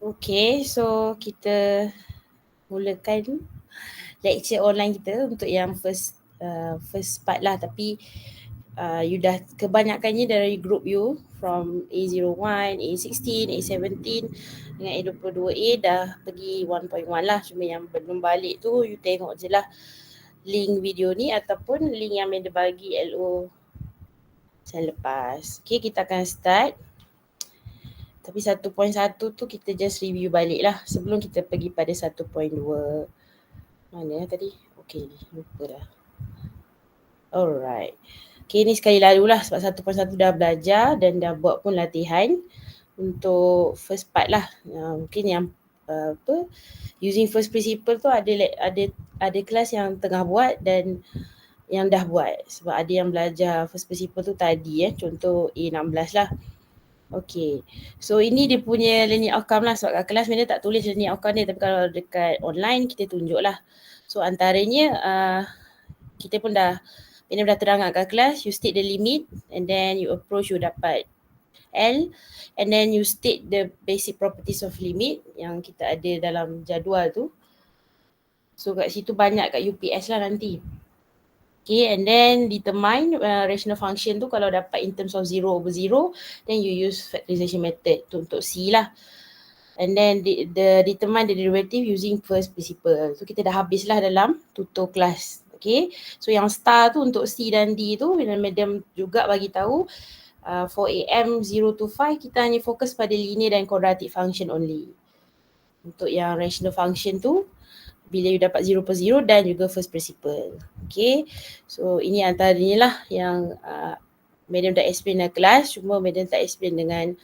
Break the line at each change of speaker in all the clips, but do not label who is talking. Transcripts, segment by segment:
Okay, so kita mulakan lecture online kita untuk yang first part lah. Tapi you dah kebanyakannya dari group you from A01, A16, A17 dengan A22A dah pergi 1.1 lah. Cuma yang belum balik tu you tengok je lah link video ni ataupun link yang Amanda bagi LO saya lepas. Okay, kita akan start. Tapi 1.1 tu kita just review balik lah sebelum kita pergi pada 1.2. Mana tadi? Okay, lupa dah. Alright. Okay, ni sekali lalu lah sebab 1.1 dah belajar dan dah buat pun latihan untuk first part lah. Mungkin yang using first principle tu ada kelas yang tengah buat dan yang dah buat. Sebab ada yang belajar first principle tu tadi contoh A16 lah. Okay, so ini dia punya learning outcome lah. Sebab kat kelas Menda tak tulis learning outcome dia, tapi kalau dekat online kita tunjuk lah. So antaranya kita pun Menda dah terangkan kat kelas, you state the limit and then you approach, you dapat L and then you state the basic properties of limit yang kita ada dalam jadual tu. So kat situ banyak kat UPS lah nanti. Okay, and then determine rational function tu kalau dapat in terms of 0/0, then you use factorization method tu untuk C lah. And then determine the derivative using first principle. So kita dah habis lah dalam tutor kelas. Okay, so yang star tu untuk C dan D tu, Madam juga bagi tahu for AM 0 to 5 kita hanya fokus pada linear dan quadratic function only. Untuk yang rational function tu, bila you dapat 0/0 dan juga first principle. Okay, so ini antaranya lah yang Madam dah explain dalam kelas, cuma Madam tak explain dengan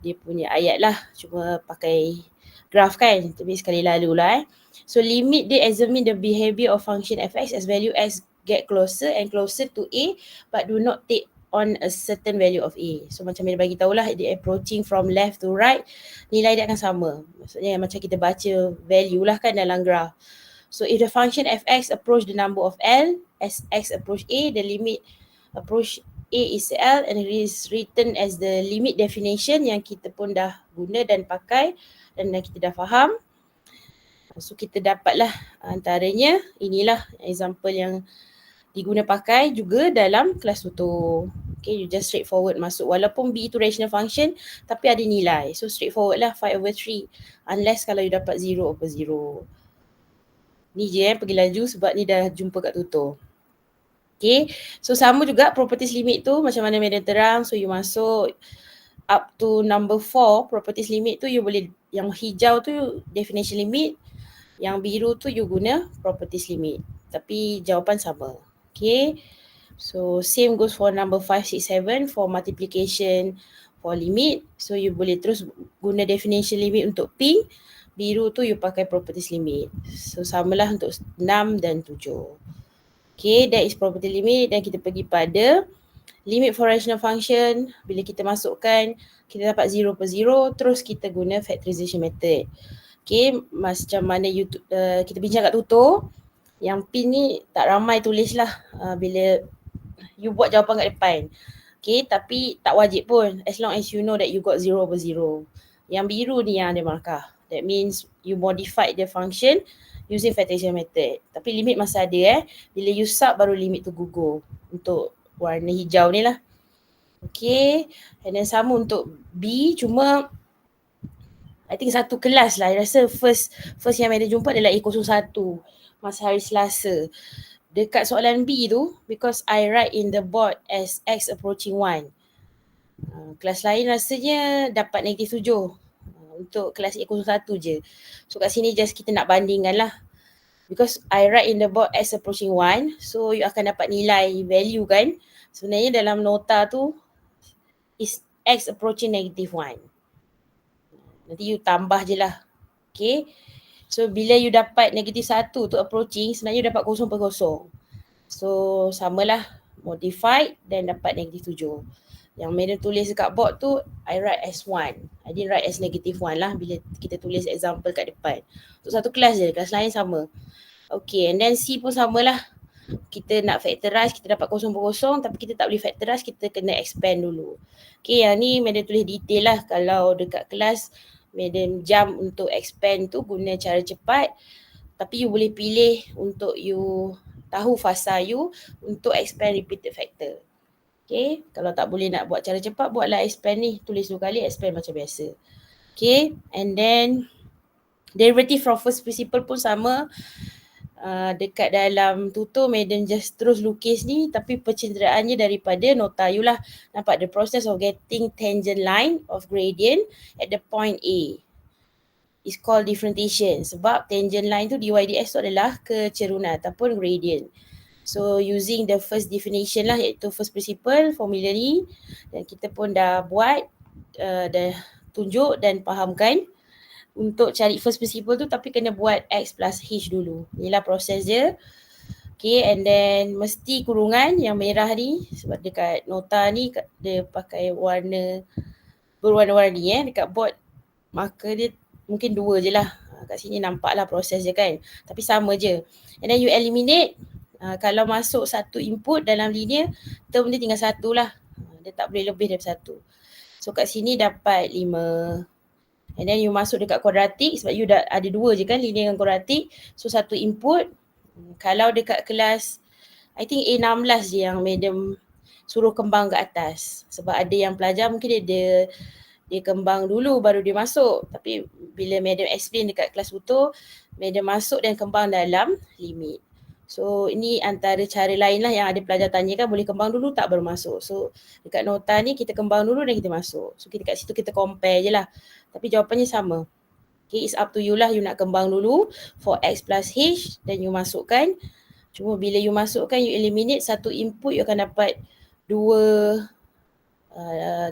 dia punya ayat lah, cuma pakai graph kan, tapi sekali lalu lah So limit dia examine the behavior of function fx as value x get closer and closer to a but do not take on a certain value of a. So macam Madam bagi tahulah, dia approaching from left to right, nilai dia akan sama. Maksudnya macam kita baca value lah kan dalam graph. So if the function fx approach the number of L as x approach a, the limit approach a is L and it is written as the limit definition yang kita pun dah guna dan pakai dan kita dah faham. So kita dapatlah antaranya inilah example yang diguna pakai juga dalam kelas tutor. Okay, you just straightforward masuk. Walaupun B itu rational function tapi ada nilai. So straightforward lah 5/3 unless kalau you dapat 0/0. Ni je pergi laju sebab ni dah jumpa kat tutor. Okay, so sama juga properties limit tu macam mana Madam terang. So you masuk up to number 4 properties limit tu you boleh, yang hijau tu definition limit, yang biru tu you guna properties limit. Tapi jawapan sama. Okay, so same goes for number 5, 6, 7 for multiplication for limit. So you boleh terus guna definition limit untuk pink, biru tu you pakai properties limit. So samalah untuk 6 dan 7. Okay, that is property limit. Dan kita pergi pada limit for rational function. Bila kita masukkan, kita dapat 0/0, terus kita guna factorization method. Okay, macam mana kita bincang kat tutor, yang pin ni tak ramai tulis lah bila you buat jawapan kat depan. Okay, tapi tak wajib pun as long as you know that you got 0/0. Yang biru ni yang ada markah. That means you modified the function using factorization method. Tapi limit masih ada Bila you sub baru limit tu gugur. Untuk warna hijau ni lah. Okay, and then sama untuk B, cuma I think satu kelas lah. I rasa first yang ada jumpa adalah A01 masa hari Selasa. Dekat soalan B tu, because I write in the board as X approaching 1. Kelas lain rasanya dapat -7. Untuk kelas A01 je. So kat sini just kita nak bandingkan lah. Because I write in the board X approaching 1, so you akan dapat nilai value kan. Sebenarnya dalam nota tu is X approaching -1. Nanti you tambah je lah. Okay. So bila you dapat -1 tu approaching, sebenarnya you dapat 0/0. So samalah modified dan dapat -7. Yang Madam tulis dekat board tu, I write as 1. I didn't write as -1 lah bila kita tulis example kat depan. Untuk satu kelas je, kelas lain sama. Okay, and then C pun samalah. Kita nak factorize, kita dapat 0/0 tapi kita tak boleh factorize, kita kena expand dulu. Okay, yang ni Madam tulis detail lah. Kalau dekat kelas Madam jump untuk expand tu guna cara cepat, tapi you boleh pilih untuk you tahu fasa you untuk expand repeated factor. Okay, kalau tak boleh nak buat cara cepat, buatlah expand ni, tulis 2 kali, expand macam biasa. Okay, and then derivative from first principle pun sama. Dekat dalam tutur Madam just terus lukis ni, tapi pencenderaannya daripada nota you lah. Nampak the process of getting tangent line of gradient at the point A is called differentiation. Sebab tangent line tu dy dx tu adalah kecerunan ataupun gradient. So using the first definition lah, iaitu first principle formula ni, dan kita pun dah buat, dah tunjuk dan fahamkan untuk cari first principle tu, tapi kena buat x plus h dulu. Inilah proses dia. Okay, and then mesti kurungan yang merah ni, sebab dekat nota ni dia pakai warna berwarna-warni dekat board marker dia mungkin 2 je lah. Kat sini nampak lah proses dia kan, tapi sama je. And then you eliminate, kalau masuk satu input dalam linear, term dia tinggal 1 lah. Dia tak boleh lebih daripada 1. So kat sini dapat 5. And then you masuk dekat kuadratik, sebab you dah ada 2 je kan, linear dengan kuadratik. So satu input, kalau dekat kelas I think A16 je yang Madam suruh kembang ke atas. Sebab ada yang pelajar mungkin dia kembang dulu baru dia masuk. Tapi bila Madam explain dekat kelas utuh, Madam masuk dan kembang dalam limit. So ini antara cara lain lah yang ada pelajar tanya kan, boleh kembang dulu tak baru masuk. So dekat nota ni kita kembang dulu dan kita masuk. So kita kat situ kita compare je lah. Tapi jawapannya sama. Okay, it's up to you lah, you nak kembang dulu for x plus h dan you masukkan. Cuma bila you masukkan, you eliminate satu input, you akan dapat 2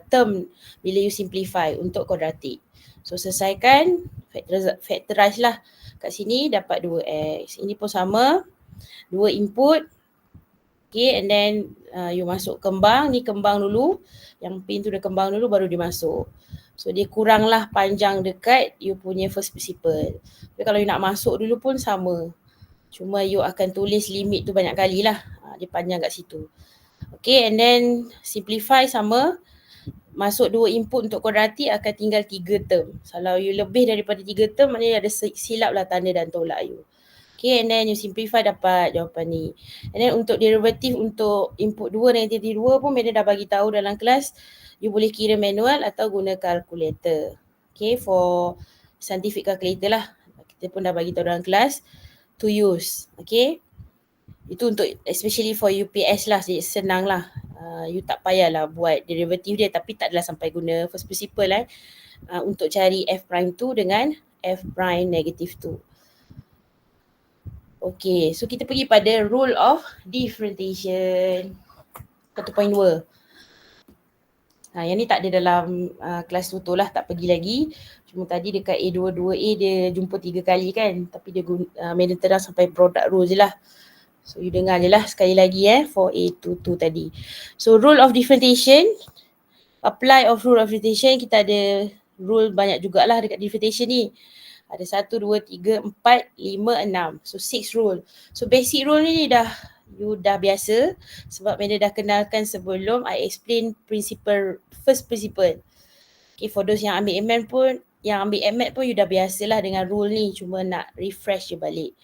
term bila you simplify untuk kuadratik. So selesaikan, factorize lah. Kat sini dapat 2x. Ini pun sama, 2 input. Okay, and then you masuk kembang. Ni kembang dulu. Yang pin tu dah kembang dulu baru dia masuk. So dia kuranglah panjang dekat you punya first principle. Tapi kalau you nak masuk dulu pun sama. Cuma you akan tulis limit tu banyak kali lah. Dia panjang kat situ. Okay, and then simplify sama. Masuk 2 input untuk kuadratik akan tinggal 3 term. Kalau you lebih daripada 3 term, maknanya ada silap lah tanda dan tolak you. Okay, and then you simplify dapat jawapan ni. And then untuk derivative untuk input 2 dan negatif 2 pun Madam dah bagi tahu dalam kelas. You boleh kira manual atau guna calculator. Okay, for scientific calculator lah. Kita pun dah bagi tahu dalam kelas to use. Okay, itu untuk especially for UPS lah, senang lah. You tak payahlah buat derivative dia, tapi tak adalah sampai guna first principle untuk cari f prime 2 dengan f prime negative 2. Okay, so kita pergi pada rule of differentiation 1.2. Yang ni tak ada dalam kelas tutor lah, tak pergi lagi. Cuma tadi dekat A22A dia jumpa 3 kali kan, tapi dia Madam terang sampai product rule je lah. So you dengar je lah sekali lagi for A22 tadi. So rule of differentiation, apply of rule of differentiation, kita ada rule banyak jugalah dekat differentiation ni. Ada 1, 2, 3, 4, 5, 6. So 6 rule. So basic rule ni you dah biasa sebab Madam dah kenalkan sebelum I explain first principle. Okay, for those yang ambil MN pun you dah biasalah dengan rule ni, cuma nak refresh je balik.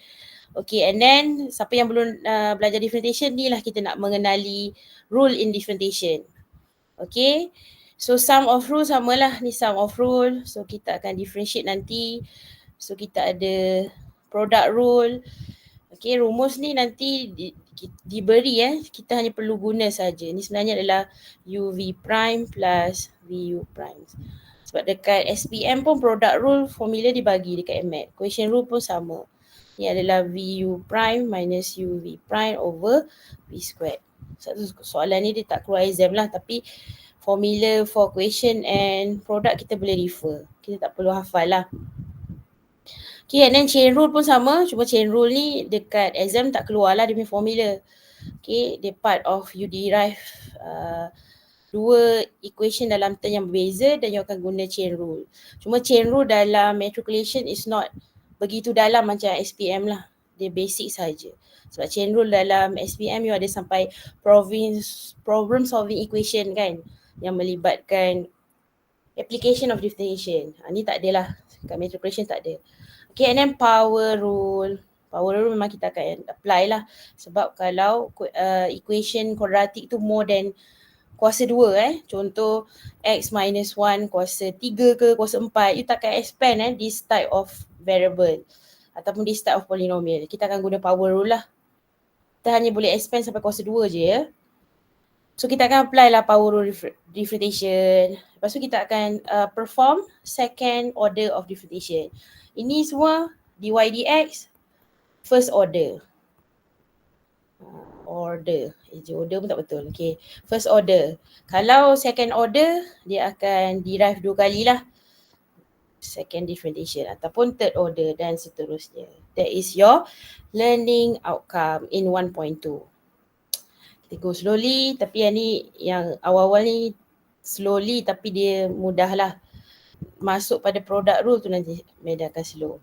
Okay, and then siapa yang belum belajar differentiation ni lah kita nak mengenali rule in differentiation. Okay, so sum of rule samalah, ni sum of rule. So kita akan differentiate nanti. So kita ada product rule. Okay, rumus ni nanti diberi kita hanya perlu guna saja. Ni sebenarnya adalah UV prime plus VU prime. Sebab dekat SPM pun product rule formula dibagi dekat MAT. Question rule pun sama. Ni adalah VU prime minus UV prime over V squared. Satu soalan ni dia tak keluar exam lah, tapi formula for question and product kita boleh refer. Kita tak perlu hafal lah. Okay, and then chain rule pun sama. Cuma chain rule ni dekat exam tak keluar lah dia punya formula. Okay, dia part of you derive 2 equation dalam term yang berbeza dan you akan guna chain rule. Cuma chain rule dalam matriculation is not begitu dalam macam SPM lah. Dia basic saja. Sebab chain rule dalam SPM you ada sampai problem solving equation kan, yang melibatkan Application of differentiation. Ni tak adalah. Kat matriculation tak ada. Okay, and then power rule. Power rule memang kita akan apply lah. Sebab kalau equation quadratic tu more than kuasa 2 contoh x minus 1 kuasa 3 ke kuasa 4, you takkan expand this type of variable ataupun this type of polynomial. Kita akan guna power rule lah. Kita hanya boleh expand sampai kuasa 2 je ya. So kita akan apply lah power rule differentiation. Lepas tu kita akan perform second order of differentiation. Ini semua dy dx first order. Order pun tak betul. Okay, first order. Kalau second order, dia akan derive 2 kali lah. Second differentiation ataupun third order dan seterusnya. That is your learning outcome in 1.2. Kita go slowly, tapi yang ni yang awal-awal ni slowly tapi dia mudah lah. Masuk pada product rule tu nanti Meda akan slow.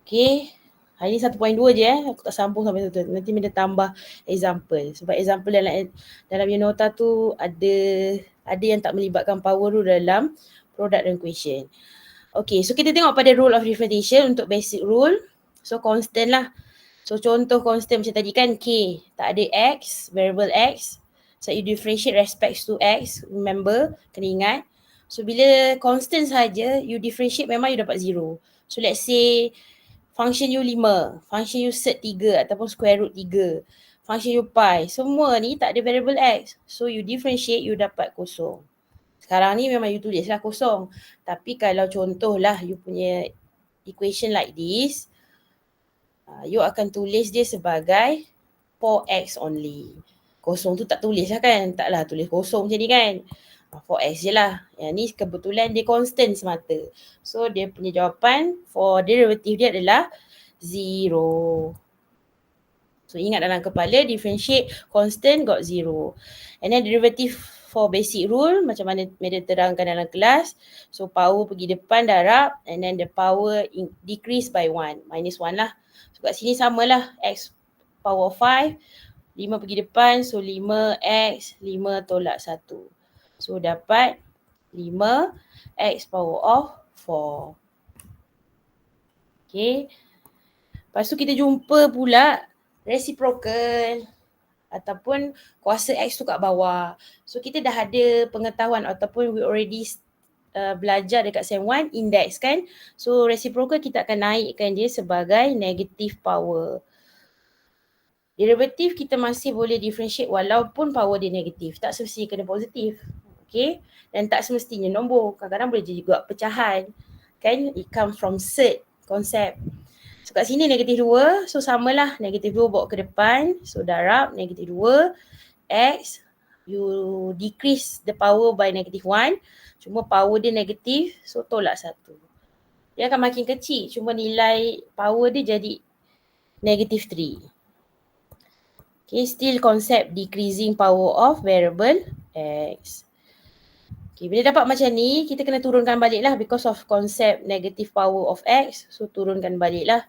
Okay. Hari ni 1.2 je aku tak sambung sampai tu. Nanti Meda tambah example. Sebab example dalam your nota tu ada yang tak melibatkan power rule dalam product dan equation. Okay, so kita tengok pada rule of differentiation untuk basic rule. So constant lah. So contoh constant macam tadi kan K, tak ada X, variable X. So you differentiate respects to X, remember, kena ingat. So bila constant saja, you differentiate memang you dapat 0. So let's say function you 5, function you set 3 ataupun square root 3, function you pi, semua ni tak ada variable X. So you differentiate, you dapat kosong. Sekarang ni memang you tulislah kosong. Tapi kalau contohlah you punya equation like this, you akan tulis dia sebagai 4x only. Kosong tu tak tulis lah kan. Taklah tulis kosong macam ni kan. 4x je lah. Yang ni kebetulan dia constant semata. So dia punya jawapan for derivative dia adalah 0. So ingat dalam kepala differentiate constant got 0. And then derivative for basic rule macam mana Meda terangkan dalam kelas. So power pergi depan darab and then the power decrease by 1. Minus 1 lah. So kat sini samalah x power 5. 5 pergi depan so 5x 5 tolak 1. So dapat 5x power of 4. Okay. Lepas tu kita jumpa pula reciprocal ataupun kuasa X tu kat bawah. So kita dah ada pengetahuan ataupun we already belajar dekat sem 1 index kan. So reciprocal kita akan naikkan dia sebagai negative power. Derivative kita masih boleh differentiate walaupun power dia negatif. Tak semestinya kena positif. Okay. Dan tak semestinya nombor. Kadang-kadang boleh juga pecahan. Kan it comes from cert konsep. So kat sini negatif 2. So samalah negatif 2 bawa ke depan. So darab negatif 2. X. You decrease the power by negative 1. Cuma power dia negatif. So tolak 1. Dia akan makin kecil. Cuma nilai power dia jadi negatif 3. Okay, still concept decreasing power of variable X. Okay, bila dapat macam ni, kita kena turunkan balik lah because of concept negative power of X. So turunkan balik lah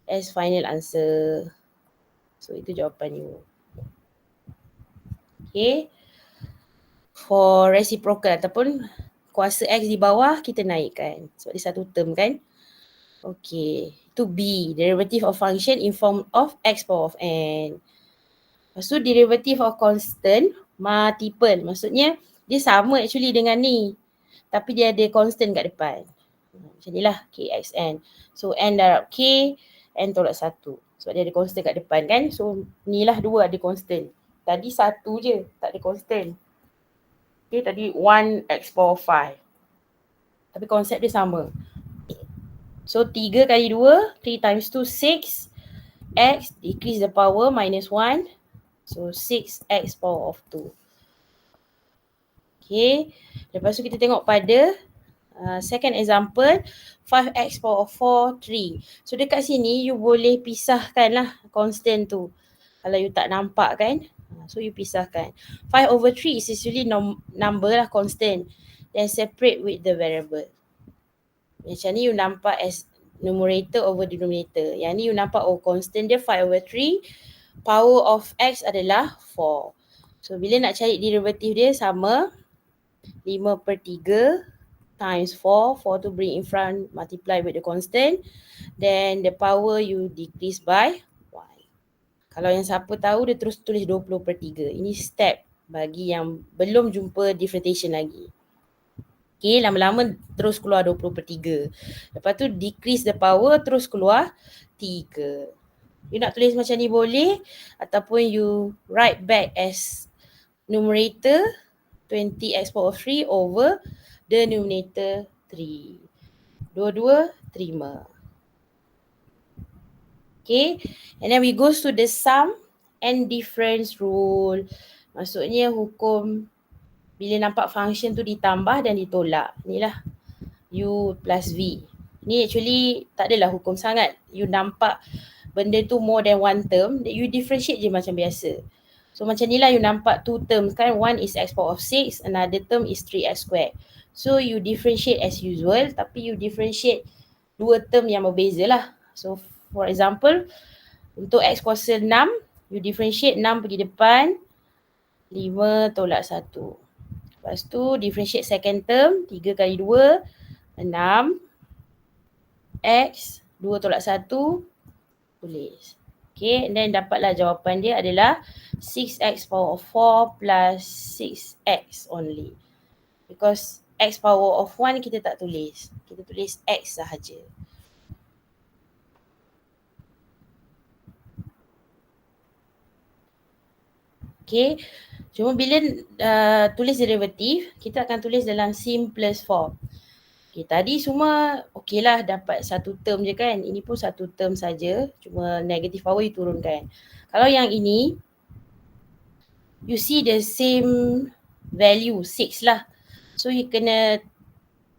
as final answer. So itu jawapan you. Okay. For reciprocal ataupun kuasa X di bawah kita naikkan. Sebab dia satu term kan. Okay. Itu B. Derivative of function in form of X power of N. Lepas tu derivative of constant multiple. Maksudnya dia sama actually dengan ni. Tapi dia ada constant kat depan. Macam ni lah KXN. So N darab K, N tolak 1. Sebab dia ada constant kat depan kan. So ni lah 2 ada constant. Tadi 1 je tak ada constant. Okay, tadi 1x power 5. Tapi konsep dia sama. So 3 kali 2, 3 times 2, 6. X decrease the power minus 1. So 6x power of 2. Okay. Lepas tu kita tengok pada second example. 5x power of 4, 3. So dekat sini you boleh pisahkan lah constant tu. Kalau you tak nampak kan. So you pisahkan. 5/3 is usually number lah constant. Then separate with the variable. Macam ni you nampak as numerator over denominator. Yang ni you nampak constant dia 5/3. Power of X adalah 4. So bila nak cari derivative dia sama 5/3 times 4. 4 to bring in front, multiply with the constant. Then the power you decrease by 1. Kalau yang siapa tahu, dia terus tulis 20/3. Ini step bagi yang belum jumpa differentiation lagi. Okay, lama-lama terus keluar 20/3. Lepas tu decrease the power, terus keluar 3. You nak tulis macam ni boleh, ataupun you write back as numerator 20x power 3 over the numerator 3. Dua-dua terima. Okay, and then we goes to the sum and difference rule. Maksudnya hukum bila nampak function tu ditambah dan ditolak. Inilah U plus V. Ni actually tak adalah hukum sangat. You nampak benda tu more than one term, you differentiate je macam biasa. So macam ni lah you nampak two terms kan. One is x power of 6, another term is 3x squared. So you differentiate as usual, tapi you differentiate dua term yang berbeza lah. So for example, untuk x kuasa 6, you differentiate 6 pergi depan, 5 tolak 1. Lepas tu differentiate second term, 3 kali 2, 6. X, 2 tolak 1, tulis. Okay, and then dapatlah jawapan dia adalah 6x power of 4 plus 6x only. Because x power of 1 kita tak tulis. Kita tulis x sahaja. Okay, cuma bila tulis derivatif, kita akan tulis dalam simplest form. Okay, tadi semua okey lah, dapat satu term je kan. Ini pun satu term saja, cuma negative power you turunkan. Kalau yang ini, you see the same value, 6 lah. So you kena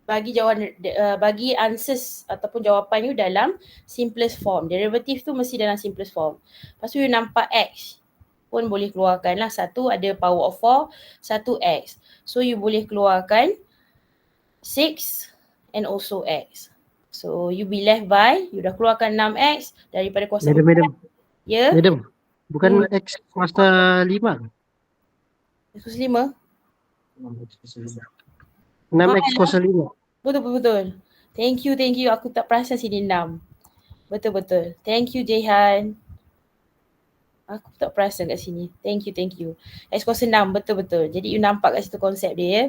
bagi jawapan, bagi answers ataupun jawapan you dalam simplest form. Derivative tu mesti dalam simplest form. Lepas tu you nampak x pun boleh keluarkan lah. Satu ada power of 4, satu x. So you boleh keluarkan 6 and also x. So you be left by, you dah keluarkan 6x daripada kuasa 4.
Madam.
Ya?
Madam, bukan x kuasa 5.
X kuasa 5?
6x kuasa 5.
Betul. Thank you. Aku tak perasan sini 6. Betul. Thank you, Jehan. Aku tak perasan kat sini. Thank you. X kuasa 6, betul. Jadi you nampak kat situ konsep dia ya.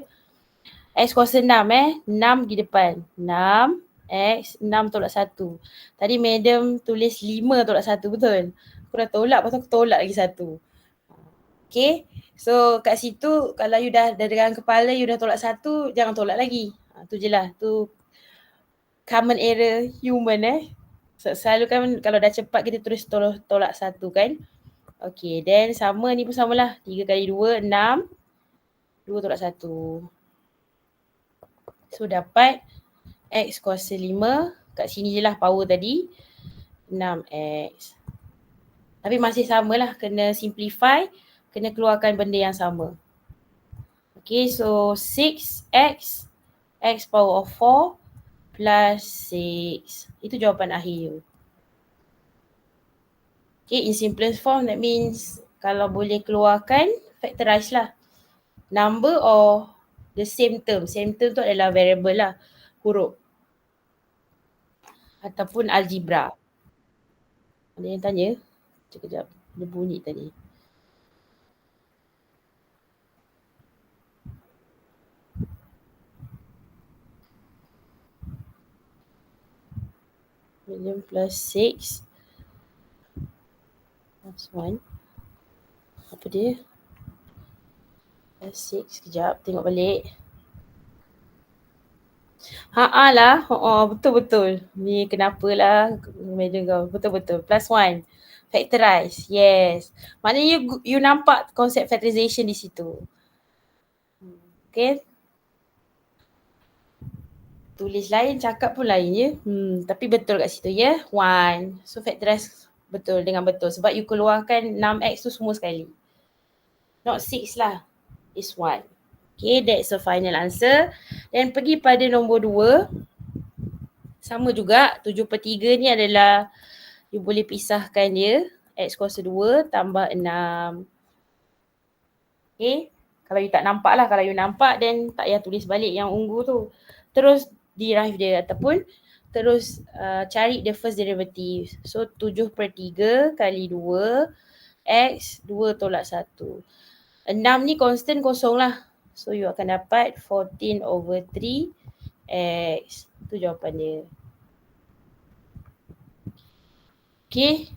X kuasa 6 6 pergi depan. 6 X 6 tolak 1. Tadi madam tulis 5 tolak 1, betul? Aku dah tolak, lepas tu aku tolak lagi 1. Okay, so kat situ kalau you dah dengan kepala you dah tolak 1, jangan tolak lagi. Tu je lah, tu common error human selalu kan kalau dah cepat kita terus tolak 1 kan. Okay, then sama ni pun samalah. 3 kali 2, 6. 2 tolak 1. So dapat x kuasa 5. Kat sini je lah power tadi. 6x. Tapi masih samalah. Kena simplify. Kena keluarkan benda yang sama. Okay, so 6x. X power of 4 plus 6. Itu jawapan akhir. Okay, in simplest form that means kalau boleh keluarkan, factorize lah. Number or the same term. Same term tu adalah variable lah. Huruf. Ataupun algebra. Ada yang tanya? Sekejap. Dia bunyi tadi. Million plus 6. Plus 1. Apa dia? Plus 6. Sekejap. Tengok balik. Lah. Betul. Ni kenapalah meja kau. Betul. Plus 1. Factorize. Yes. Maknanya you nampak konsep factorization di situ. Okay. Tulis lain, cakap pun lain je. Tapi betul kat situ ya. 1. So factorize betul dengan betul. Sebab you keluarkan 6x tu semua sekali. Not 6 lah. It's 1. Okay, that's the final answer. Dan pergi pada nombor 2. Sama juga. 7/3 ni adalah you boleh pisahkan dia. X kuasa 2 tambah 6. Okay. Kalau you tak nampak lah. Kalau you nampak then tak payah tulis balik yang ungu tu. terus derive dia ataupun terus cari the first derivative. So 7/3 kali 2 X 2 tolak 1. 6 ni constant kosong lah. So you akan dapat 14/3 X. Tu jawapan dia. Okay.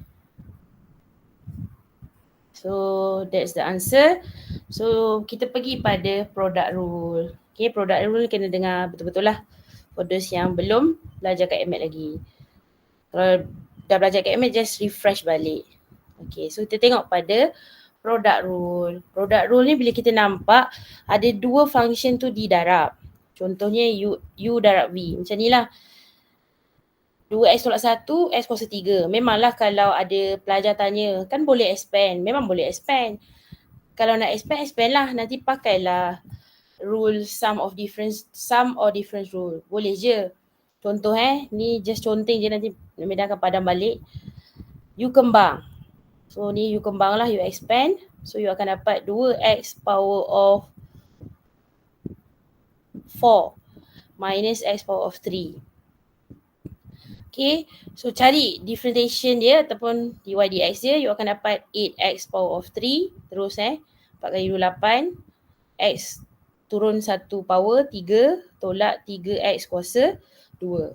So that's the answer. So kita pergi pada product rule. Okay, product rule kena dengar betul-betul lah. For those yang belum belajar kat MAT lagi. Kalau dah belajar kat MAT, just refresh balik. Okay, so kita tengok pada product rule. Product rule ni bila kita nampak ada dua function tu didarab. Contohnya U darab V. Macam ni lah. 2x tolak 1, x kuasa 3. Memanglah kalau ada pelajar tanya, kan boleh expand? Memang boleh expand. Kalau nak expand lah. Nanti pakailah rule sum or difference rule. Boleh je. Contoh ni just conteng je, nanti Medan akan padam balik. U kembang. So ni U kembang lah, U expand. So you akan dapat 2x power of 4 minus x power of 3. Okay, so cari differentiation dia ataupun dy dx dia, you akan dapat 8x power of 3. Terus 4 kali 2, 8. X turun 1 power, 3 tolak 3x kuasa 2.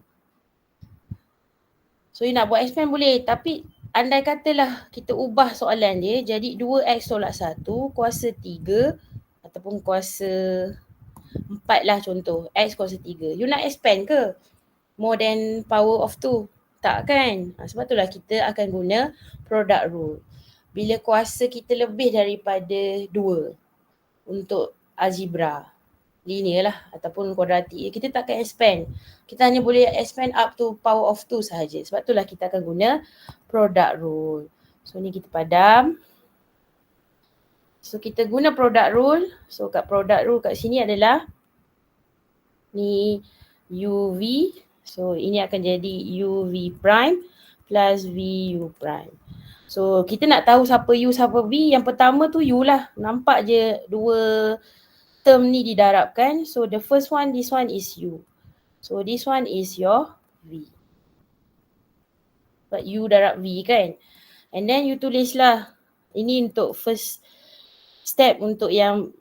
So you nak buat expand boleh, tapi andai katalah kita ubah soalan dia jadi 2x tolak 1 kuasa 3 ataupun kuasa 4 lah contoh, x kuasa 3. You nak expand ke? More than power of 2? Tak kan? Sebab itulah kita akan guna product rule. Bila kuasa kita lebih daripada 2 untuk algebra linear lah ataupun kuadratik, kita tak akan expand. Kita hanya boleh expand up to power of 2 sahaja. Sebab itulah kita akan guna product rule. So ni kita padam. So kita guna product rule. So kat product rule kat sini adalah ni UV. So ini akan jadi UV prime plus VU prime. So kita nak tahu siapa U siapa V. Yang pertama tu U lah. Nampak je dua term ni didarabkan. So the first one, this one is U. So this one is your V. But U darab V kan. And then you tulislah. Ini untuk first step untuk yang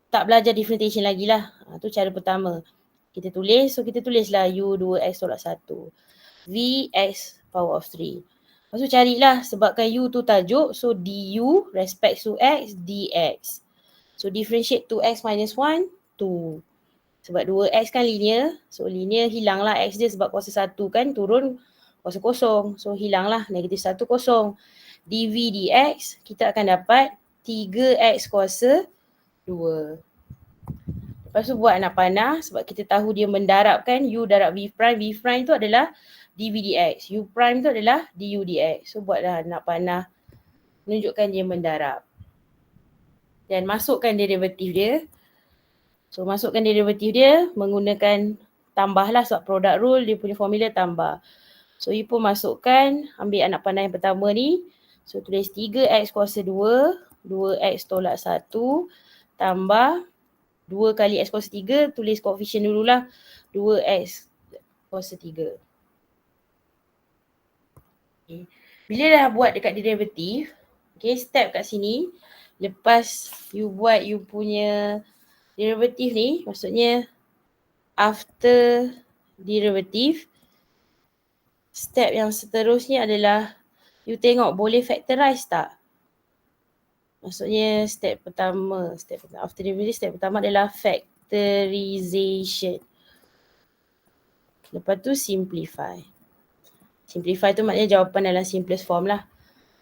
tak belajar differentiation lagi lah. Tu cara pertama. Kita tulis, so kita tulislah U 2x tolak 1. V x power of 3. Lepas tu carilah, sebabkan U tu tajuk, so du respect to x, dx. So differentiate 2x minus 1, 2. Sebab 2x kan linear, so linear hilanglah x dia sebab kuasa 1 kan turun kuasa kosong. So hilanglah negatif 1 kosong. dv dx, kita akan dapat 3x kuasa 2. Lepas tu buat anak panah sebab kita tahu dia mendarabkan U darab V prime. V prime tu adalah dV dx. U prime tu adalah du dx. So buatlah anak panah menunjukkan dia mendarab. Dan masukkan derivatif dia. So masukkan derivatif dia menggunakan tambahlah sebab product rule dia punya formula tambah. So you pun masukkan, ambil anak panah yang pertama ni. So tulis 3x kuasa 2, 2x tolak 1 tambah 2 kali x kuasa 3, tulis koefisien dululah. 2x kuasa 3. Okay. Bila dah buat dekat derivatif, okay, step kat sini, lepas you buat you punya derivatif ni, maksudnya after derivative, step yang seterusnya adalah you tengok boleh factorize tak? Maksudnya step pertama after derivative, step pertama adalah factorization. Lepas tu simplify. Simplify tu maknanya jawapan dalam simplest form lah.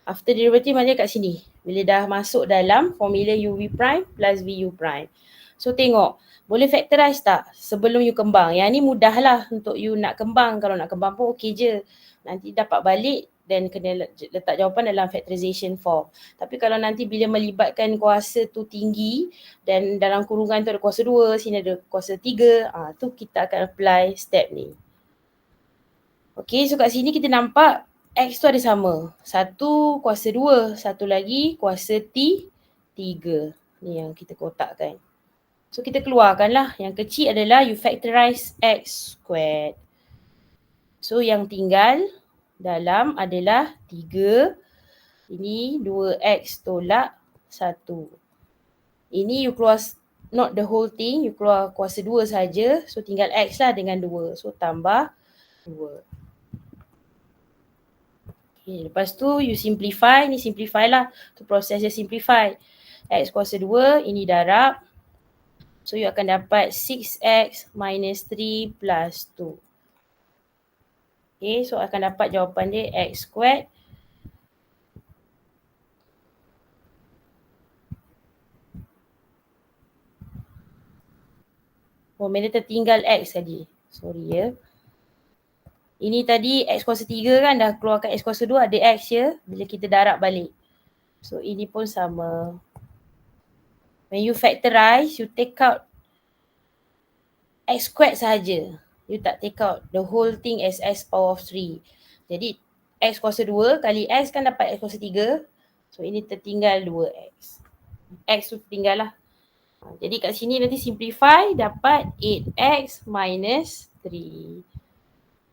After derivative maknanya kat sini. Bila dah masuk dalam formula UV prime plus VU prime. So tengok, boleh factorize tak sebelum you kembang? Yang ni mudah lah untuk you nak kembang. Kalau nak kembang pun okey je. Nanti dapat balik dan kena letak jawapan dalam factorization form. Tapi kalau nanti bila melibatkan kuasa tu tinggi dan dalam kurungan tu ada kuasa 2, sini ada kuasa 3, tu kita akan apply step ni. Okay, so kat sini kita nampak X tu ada sama. Satu kuasa 2, satu lagi kuasa 3. Ni yang kita kotakkan. So kita keluarkanlah. Yang kecil adalah you factorize x squared. So yang tinggal dalam adalah 3. Ini 2x tolak 1. Ini you keluar not the whole thing, you keluar kuasa 2 saja. So tinggal x lah dengan 2. So tambah 2. Okay, lepas tu you simplify, ni simplify lah. Tu proses dia simplify. X kuasa 2, ini darab. So you akan dapat 6x minus 3 plus 2. Okay, so akan dapat jawapan dia x squared. Oh, mana tertinggal x tadi. Sorry ya. Ini tadi x kuasa 3 kan, dah keluarkan x kuasa 2, ada x ya. Bila kita darab balik. So ini pun sama. When you factorize, you take out x squared sahaja. You tak take out the whole thing as x power of 3. Jadi x kuasa 2 kali x kan dapat x kuasa 3. So ini tertinggal 2x. X tu tertinggal lah. Jadi kat sini nanti simplify dapat 8x minus 3.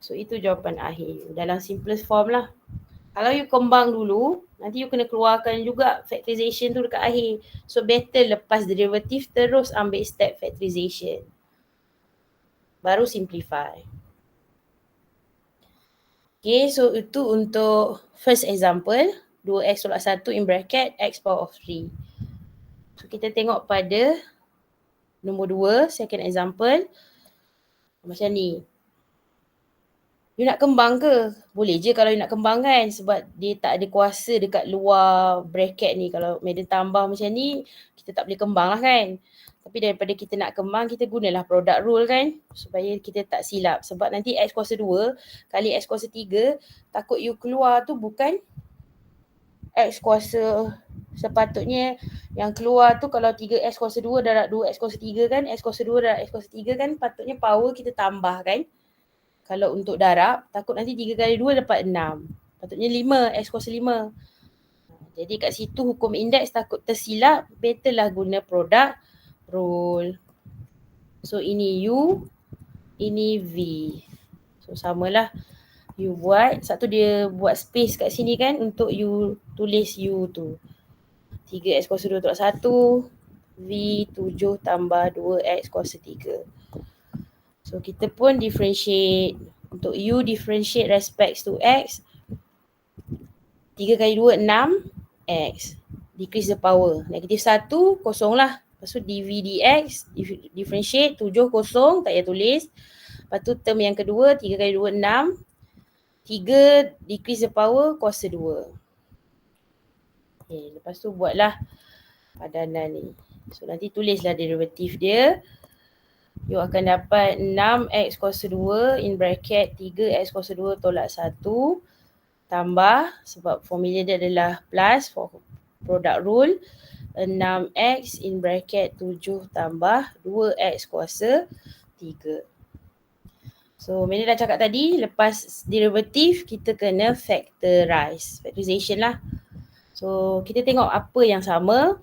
So itu jawapan akhir dalam simplest form lah. Kalau you kembang dulu, nanti you kena keluarkan juga factorization tu dekat akhir. So better lepas derivative terus ambil step factorization. Baru simplify. Okay, so itu untuk first example. 2x tolak 1 in bracket x power of 3. So kita tengok pada nombor 2, second example. Macam ni. You nak kembang ke? Boleh je kalau you nak kembang kan, sebab dia tak ada kuasa dekat luar bracket ni. Kalau madam tambah macam ni, kita tak boleh kembang lah kan. Tapi daripada kita nak kembang, kita gunalah product rule kan, supaya kita tak silap. Sebab nanti x kuasa 2 kali x kuasa 3, takut you keluar tu bukan x kuasa, sepatutnya yang keluar tu kalau 3x kuasa 2 darab 2x kuasa 3 kan, x kuasa 2 darab x kuasa 3 kan, patutnya power kita tambah kan. Kalau untuk darab, takut nanti 3 kali 2 dapat 6. Patutnya 5, x kuasa 5. Jadi kat situ hukum indeks takut tersilap, better lah guna product rule. So ini U, ini V. So samalah. You buat, satu dia buat space kat sini kan untuk you tulis U tu. 3x kuasa 2 tolak 1, V 7 tambah 2x kuasa 3. So kita pun differentiate. Untuk U differentiate respects to X. 3 kali 2, 6. X. Decrease the power. Negatif 1, kosong lah. Lepas tu dV dx, differentiate, 7 kosong, tak payah tulis. Lepas tu term yang kedua, 3 kali 2, 6. 3 decrease the power, kuasa 2. Okay, lepas tu buatlah padanan ni. So nanti tulislah derivatif dia. You akan dapat 6x kuasa 2 in bracket 3x kuasa 2 tolak 1 tambah, sebab formula dia adalah plus for product rule, 6x in bracket 7 tambah 2x kuasa 3. So Mena dah cakap tadi, lepas derivatif kita kena factorize. Factorization lah. So kita tengok apa yang sama.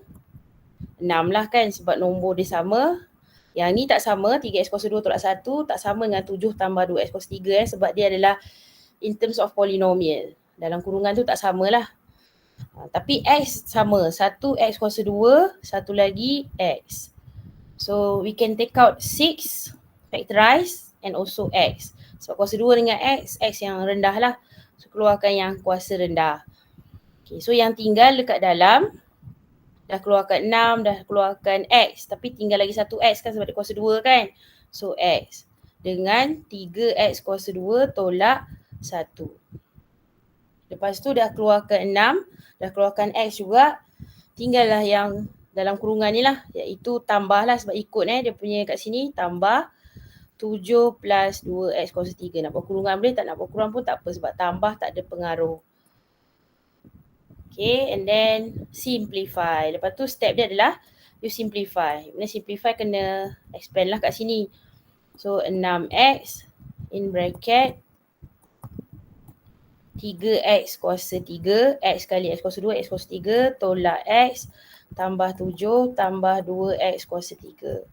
6 lah kan, sebab nombor dia sama. Yang ni tak sama, 3x kuasa 2 tolak 1 tak sama dengan 7 tambah 2x kuasa 3 sebab dia adalah in terms of polynomial. Dalam kurungan tu tak samalah. Tapi x sama, 1x kuasa 2, satu lagi x. So we can take out 6, factorize and also x. Sebab kuasa 2 dengan x yang rendah lah. So keluarkan yang kuasa rendah. Okay, so yang tinggal dekat dalam, dah keluarkan 6, dah keluarkan x. Tapi tinggal lagi satu x kan sebab dia kuasa 2 kan. So x dengan 3x kuasa 2 tolak 1. Lepas tu dah keluarkan 6, dah keluarkan x juga. Tinggallah yang dalam kurungan ni lah, iaitu tambahlah sebab ikut dia punya kat sini, tambah 7 plus 2x kuasa 3. Nak buat kurungan boleh, tak nak buat kurang pun tak apa sebab tambah tak ada pengaruh. Okay, and then simplify. Lepas tu step dia adalah you simplify. Bila simplify kena expand lah kat sini. So 6x in bracket 3x kuasa 3, x kali x kuasa 2, x kuasa 3 tolak x tambah 7 tambah 2x kuasa 3.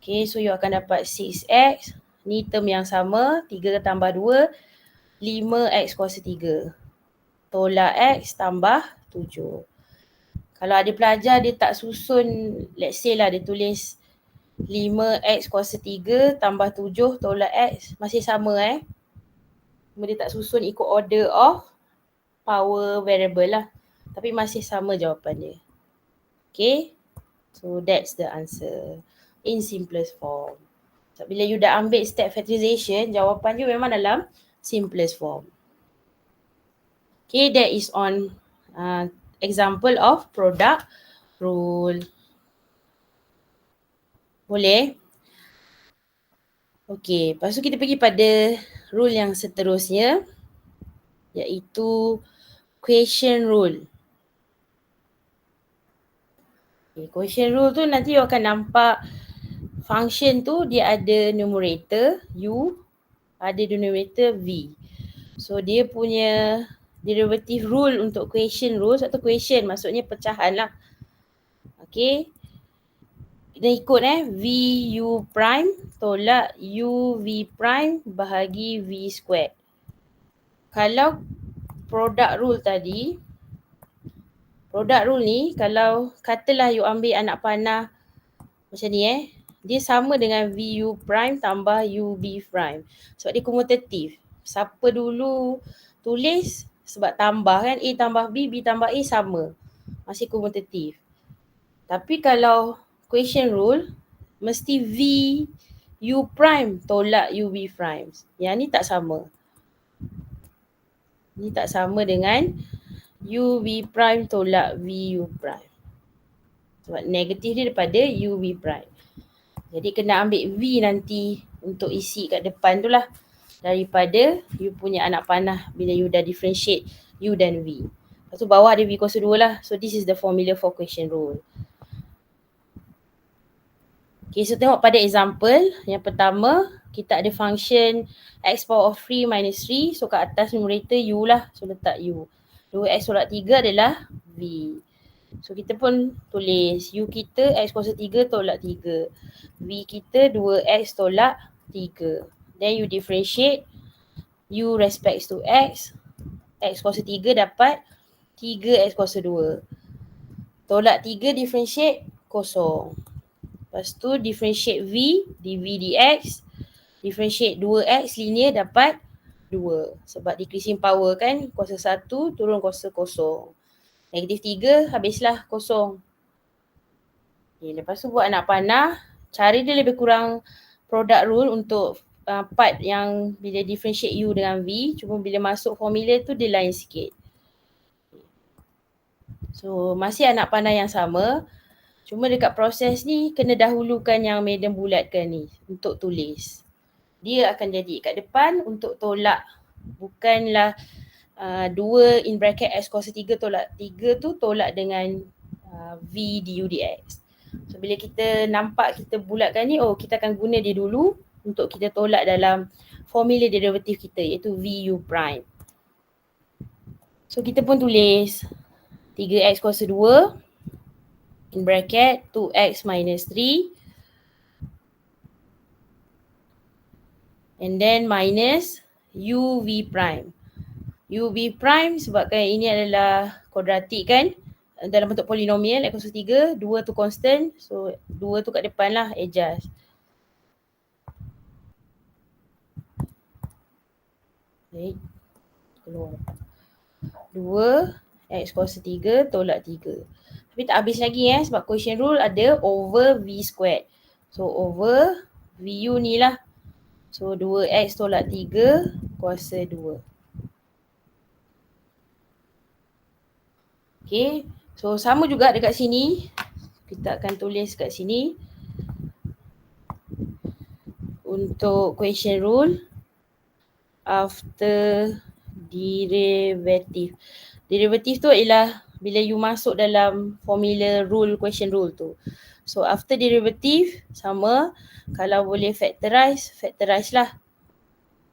Okay, so you akan dapat 6x. Ni term yang sama, 3 tambah 2, 5x kuasa 3. Tolak x tambah 7. Kalau ada pelajar dia tak susun, let's say lah dia tulis 5x kuasa 3 tambah 7 tolak x, masih sama Cuma dia tak susun ikut order of power variable lah. Tapi masih sama jawapan dia. Okay, so that's the answer in simplest form. So, bila you dah ambil step factorization, jawapan you memang dalam simplest form. Okay, that is on example of product rule. Boleh? Okay, lepas tu kita pergi pada rule yang seterusnya, iaitu quotient rule. Okay, quotient rule tu nanti you akan nampak function tu dia ada numerator U, ada denominator V. So dia punya derivative rule untuk quotient rule, satu quotient maksudnya pecahan lah. Okay, kita ikut V U prime tolak U V prime bahagi V squared. Kalau product rule tadi, product rule ni kalau katalah you ambil anak panah macam ni dia sama dengan VU prime tambah UB prime. Sebab dia komutatif. Siapa dulu tulis sebab tambah kan, A tambah B, B tambah A sama. Masih komutatif. Tapi kalau quotient rule, mesti V U prime tolak UB prime. Yang ni tak sama. Ni tak sama dengan UB prime tolak VU prime. Sebab negatif dia daripada UB prime. Jadi kena ambil V nanti untuk isi kat depan tu lah. Daripada you punya anak panah bila you dah differentiate U dan V. Lepas tu bawah ada V kuasa 2 lah. So this is the formula for quotient rule. Okay, so tengok pada example. Yang pertama, kita ada function x power of 3 minus 3. So kat atas numerator U lah. So letak U. 2x tolak 3 adalah V. So kita pun tulis U kita x kuasa 3 tolak 3. V kita 2x tolak 3. Then you differentiate U respects to x. X kuasa 3 dapat 3x kuasa 2. Tolak 3 differentiate kosong. Lepas tu differentiate V, dV dx. Differentiate 2x linear dapat 2. Sebab decreasing power kan, kuasa 1 turun kuasa kosong. Negatif 3 habislah kosong. Okay, lepas tu buat anak panah. Cara dia lebih kurang product rule untuk part yang bila differentiate U dengan V. Cuma bila masuk formula tu dia lain sikit. So masih anak panah yang sama. Cuma dekat proses ni kena dahulukan yang medium bulatkan ni untuk tulis. Dia akan jadi kat depan untuk tolak. Bukanlah 2 in bracket x kuasa 3 tolak 3 tu tolak dengan V du dx. So bila kita nampak kita bulatkan ni, kita akan guna dia dulu untuk kita tolak dalam formula derivatif kita iaitu VU prime. So kita pun tulis 3x kuasa 2 in bracket 2x minus 3 and then minus UV prime. UV prime sebabkan ini adalah kuadratik kan, dalam bentuk polinomial x kuasa 3, 2 tu constant, so 2 tu kat depan lah, adjust. Okay, keluar 2 x kuasa 3 tolak 3. Tapi tak habis lagi sebab quotient rule ada over V squared. So over VU ni lah. So 2x tolak 3 kuasa 2. Okay, so sama juga dekat sini. Kita akan tulis kat sini. Untuk quotient rule after derivative. Derivative tu ialah bila you masuk dalam formula rule, quotient rule tu. So after derivative sama, kalau boleh factorize, factorize lah.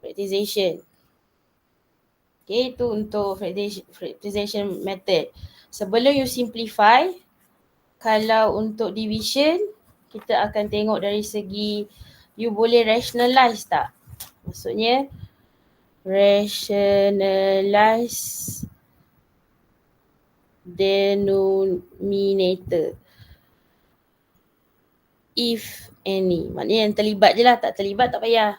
Factorization. Okay, itu untuk factorization method. Sebelum you simplify, kalau untuk division, kita akan tengok dari segi you boleh rationalize tak? Maksudnya rationalize denominator if any. Maknanya yang terlibat je lah, tak terlibat tak payah.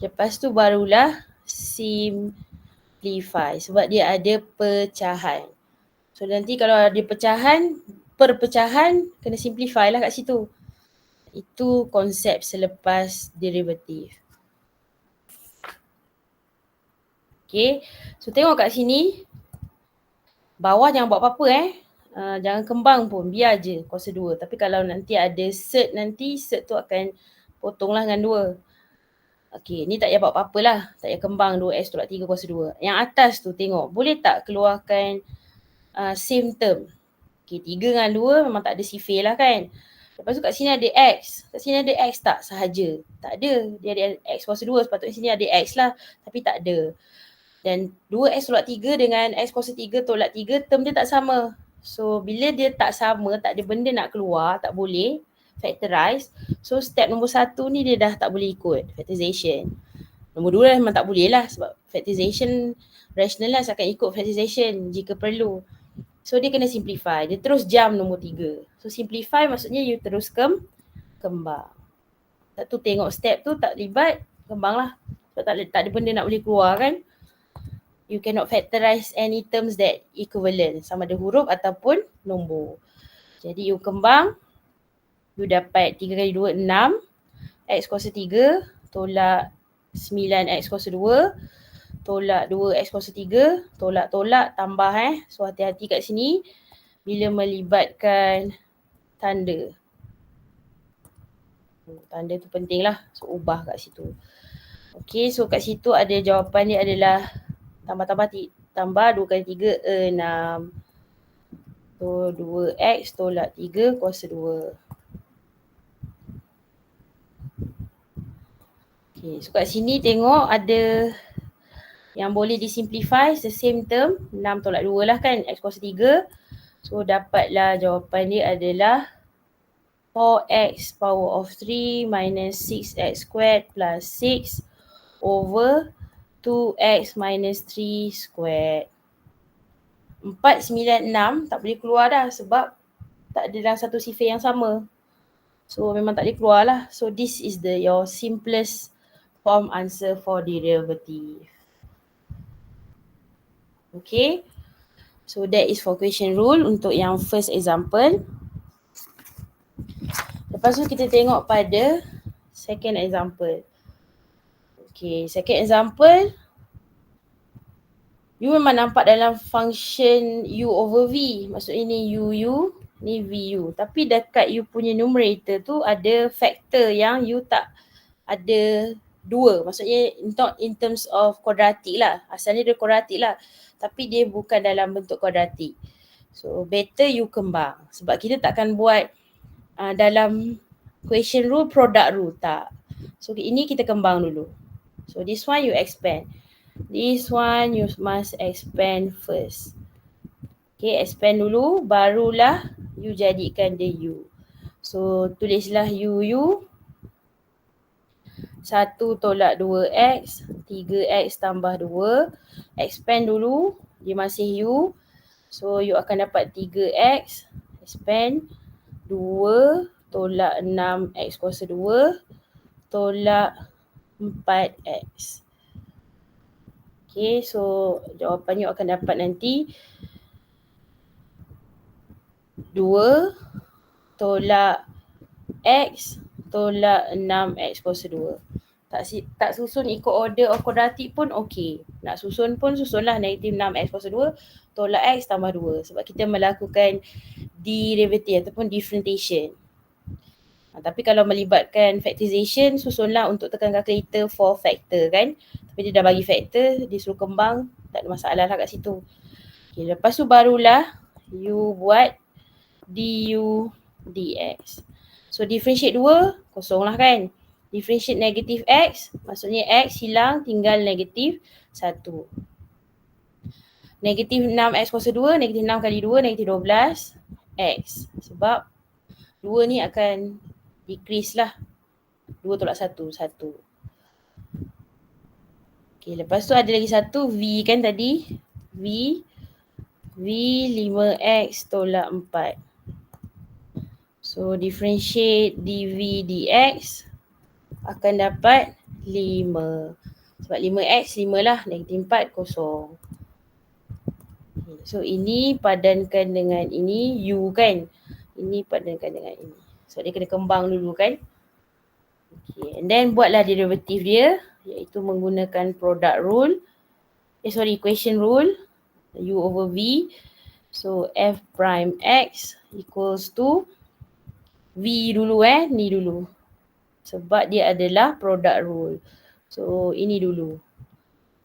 Lepas tu barulah simplify sebab dia ada pecahan. So nanti kalau ada pecahan, perpecahan kena simplify lah kat situ. Itu konsep selepas derivatif. Okay, so tengok kat sini. Bawah jangan buat apa-apa jangan kembang pun, biar je kuasa 2. Tapi kalau nanti ada cert nanti, cert tu akan potonglah dengan 2. Okey, ni tak payah buat apa-apa lah. Tak payah kembang 2x tolak 3 kuasa 2. Yang atas tu tengok, boleh tak keluarkan same term? Okey, 3 dengan 2 memang tak ada sifir lah kan. Lepas tu kat sini ada x. Kat sini ada x tak? Sahaja. Tak ada. Dia ada x kuasa 2. Sepatutnya sini ada x lah. Tapi tak ada. Dan 2x tolak 3 dengan x kuasa 3 tolak 3, term dia tak sama. So, bila dia tak sama, tak ada benda nak keluar, tak boleh factorize. So, step nombor 1 ni dia dah tak boleh ikut, factorization. Nombor 2 memang tak boleh lah sebab factorization, rationalize akan ikut factorization jika perlu. So, dia kena simplify. Dia terus jump nombor 3. So, simplify maksudnya you terus kembang. Tak tu tengok step tu tak libat, kembang lah. Sebab tak ada benda nak boleh keluar kan. You cannot factorize any terms that equivalent, sama ada huruf ataupun nombor. Jadi you kembang, you dapat 3 kali 2, 6. X kuasa 3 tolak 9x kuasa 2 tolak 2x kuasa 3, tolak tambah So hati-hati kat sini bila melibatkan tanda. Tanda tu penting lah, so ubah kat situ. Okay, so kat situ ada jawapan dia adalah tambah 2 kali 3, 6. So 2x tolak 3 kuasa 2. Okay, so kat sini tengok ada yang boleh disimplify, the same term, 6 tolak 2 lah kan, x kuasa 3. So dapatlah jawapan dia adalah 4x power of 3 minus 6x squared plus 6 over 2x minus 3 squared. 4, 9, 6 tak boleh keluar dah sebab tak ada dalam satu sifir yang sama. So memang tak boleh keluar lah. So this is your simplest form answer for derivative. Okay. So that is for question rule untuk yang first example. Lepas tu kita tengok pada second example. Okay, second example. You memang nampak dalam function U over V. Maksudnya ni UU, ni VU. Tapi dekat you punya numerator tu ada factor yang you tak ada 2. Maksudnya not in terms of quadratic lah. Asalnya dia quadratic lah. Tapi dia bukan dalam bentuk quadratic. So better you kembang. Sebab kita takkan buat dalam question rule, product rule. Tak. So ini kita kembang dulu. So this one you expand. This one you must expand first. Okay, expand dulu. Barulah you jadikan dia U. So tulislah UU. 1 tolak 2x, 3x tambah 2. Expand dulu, dia masih U. So you akan dapat 3x, expand 2 tolak 6x kuasa 2 tolak 4x. Okay, so jawapan you akan dapat nanti 2 tolak x tolak 6x kuasa 2. Tak susun ikut order of quadratic pun okey. Nak susun pun susunlah negatif 6x kuasa 2 tolak x tambah 2. Sebab kita melakukan derivative ataupun differentiation. Tapi kalau melibatkan factorization, susunlah untuk tekan calculator for factor kan. Tapi dia dah bagi factor, dia suruh kembang, tak ada masalah lah kat situ. Okay, lepas tu barulah you buat du dx. So differentiate 2, kosong lah kan. Differentiate negatif x, maksudnya x hilang, tinggal negatif 1. Negatif 6x kuasa 2, negatif 6 kali 2, negatif 12 x. Sebab 2 ni akan decrease lah. 2 tolak 1, 1. Okay, lepas tu ada lagi satu V kan tadi. V 5x tolak 4. So differentiate dV dx akan dapat 5. Sebab 5x 5 lah, negatif 4 kosong. So ini padankan dengan ini U kan. Ini padankan dengan ini. So dia kena kembang dulu kan. Okay, and then buatlah derivative dia, iaitu menggunakan product rule. Equation rule. U over V. So F prime X equals to V dulu ni dulu. Sebab dia adalah product rule. So ini dulu.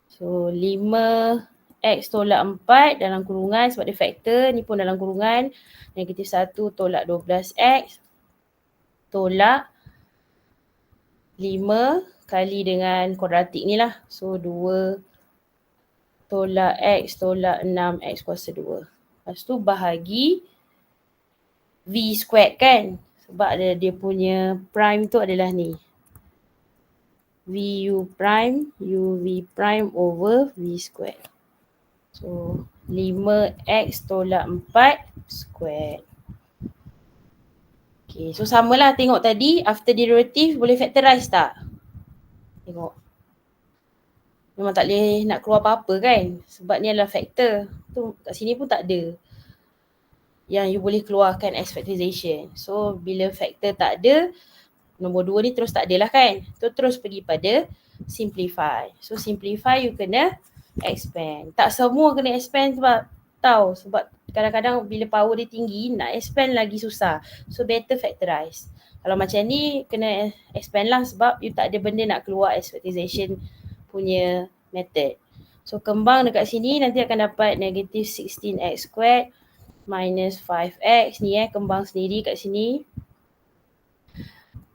So 5x tolak 4 dalam kurungan sebab dia faktor, ni pun dalam kurungan. Negatif 1 tolak 12x tolak 5 kali dengan kuadratik ni lah. So 2 tolak x tolak 6x kuasa 2. Lepas tu bahagi V squared kan. Sebab dia punya prime tu adalah ni. VU prime, UV prime over V squared. So 5x tolak 4 squared. Okay, so samalah tengok tadi after derivative boleh factorize tak? Tengok. Memang tak boleh nak keluar apa-apa kan? Sebab ni adalah factor. Tu kat sini pun tak ada yang you boleh keluarkan as factorization. So bila factor tak ada, nombor 2 ni terus tak ada lah kan? So terus pergi pada simplify. So simplify you kena expand. Tak semua kena expand sebab kadang-kadang bila power dia tinggi nak expand lagi susah. So better factorize. Kalau macam ni kena expand lah sebab you tak ada benda nak keluar as factorization punya method. So kembang dekat sini nanti akan dapat negative 16x squared minus 5x ni kembang sendiri kat sini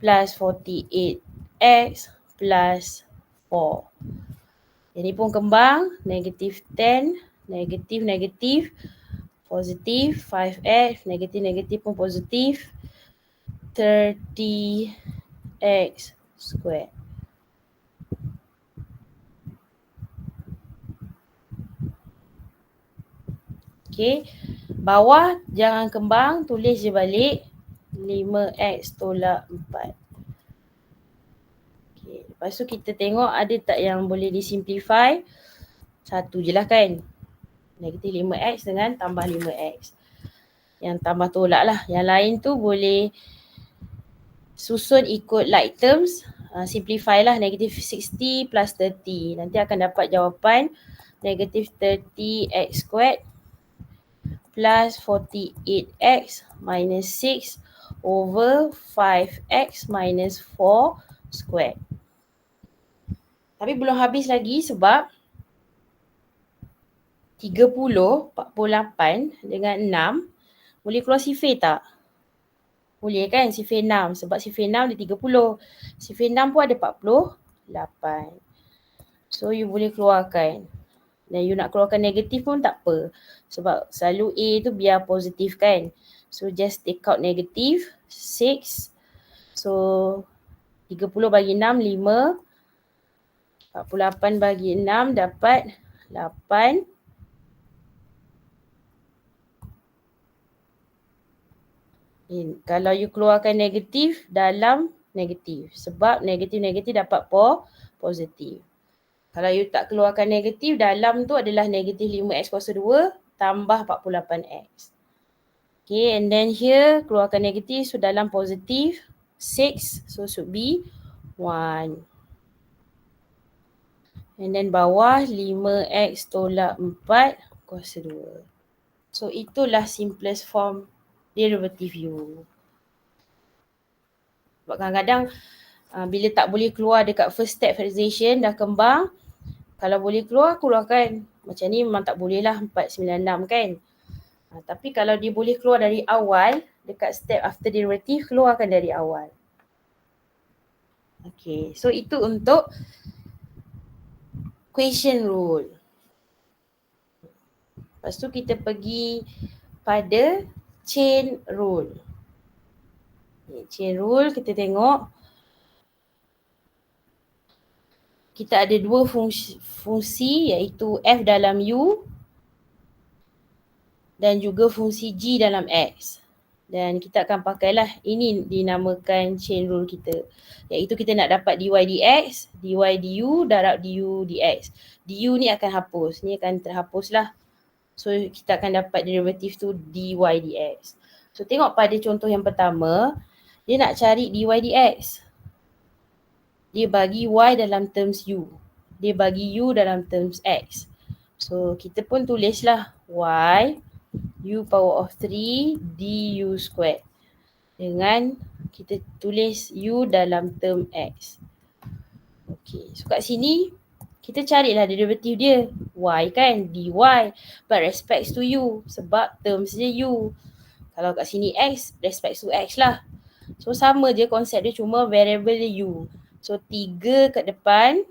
plus 48x plus 4. Jadi pun kembang negative 10, negatif, positif 5x, negatif pun positif 30x squared. Okay, bawah jangan kembang, tulis je balik 5x tolak 4. Okay, lepas tu kita tengok ada tak yang boleh disimplify. Satu je lah kan. Negatif 5x dengan tambah 5x. Yang tambah tolak lah. Yang lain tu boleh susun ikut like terms. Simplify lah negatif 60 plus 30. Nanti akan dapat jawapan negatif 30x squared plus 48x minus 6 over 5x minus 4 squared. Tapi belum habis lagi sebab 30, 48 dengan 6 boleh keluar sifir tak? Boleh kan sifir 6 sebab sifir 6 dia 30. Sifir 6 pun ada 48. So you boleh keluarkan. Dan you nak keluarkan negatif pun tak apa. Sebab selalu A tu biar positif kan. So just take out negatif 6. So 30 bagi 6, 5. 48 bagi 6 dapat 8. Kalau you keluarkan negatif dalam negatif. Sebab negatif dapat positif. Kalau you tak keluarkan negatif, dalam tu adalah negatif 5x kuasa 2 tambah 48x. Okay, and then here keluarkan negatif, so dalam positif 6, so should be 1. And then bawah 5x tolak 4 kuasa 2. So itulah simplest form derivative u. Sebab kadang-kadang bila tak boleh keluar dekat first step factorization dah kembang, kalau boleh keluarkan. Macam ni memang tak boleh lah 496 kan. Tapi kalau dia boleh keluar dari awal, dekat step after derivative, keluarkan dari awal. Okay, so itu untuk equation rule. Lepas tu kita pergi pada chain rule. Chain rule kita tengok. Kita ada dua fungsi iaitu F dalam U dan juga fungsi G dalam X. Dan kita akan pakailah ini dinamakan chain rule kita. Iaitu kita nak dapat dy dx, dy du darab du dx. Du ni akan hapus, ni akan terhapuslah. So kita akan dapat derivatif tu dy dx. So tengok pada contoh yang pertama, dia nak cari dy dx. Dia bagi y dalam terms u. Dia bagi u dalam terms x. So kita pun tulislah y u power of 3 du square. Dengan kita tulis u dalam term x. Okay, so kat sini kita carilah derivatif dia. Y kan, dy but respects to u sebab terms dia u. Kalau kat sini x, respects to x lah. So sama je konsep dia, cuma variable dia u. So 3 kat depan,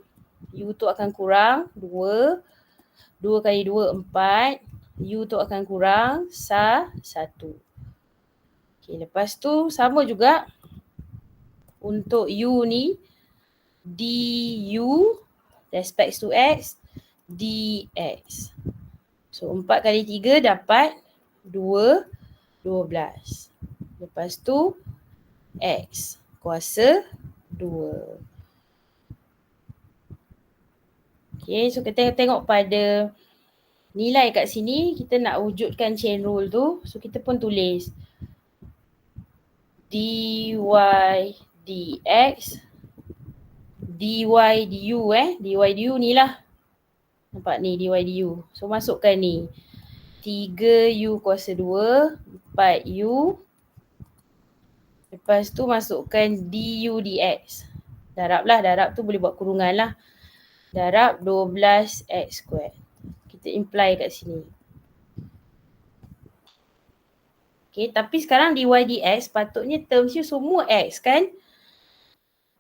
u tu akan kurang 2. 2 kali 2, 4. U tu akan kurang 1. Okay, lepas tu sama juga untuk U ni, du respects to x, dx. So 4 kali 3 dapat 2, 12. Lepas tu x kuasa 2. Okay, so kita tengok pada nilai kat sini, kita nak wujudkan chain rule tu. So kita pun tulis dy dx, dy du dy du ni lah. Nampak ni dy du. So masukkan ni. 3u kuasa 2, 4u. Lepas tu masukkan du dx. Darab lah, darab tu boleh buat kurungan lah. Darab 12x square. Kita imply kat sini. Okay, tapi sekarang dy dx patutnya terms you semua x kan?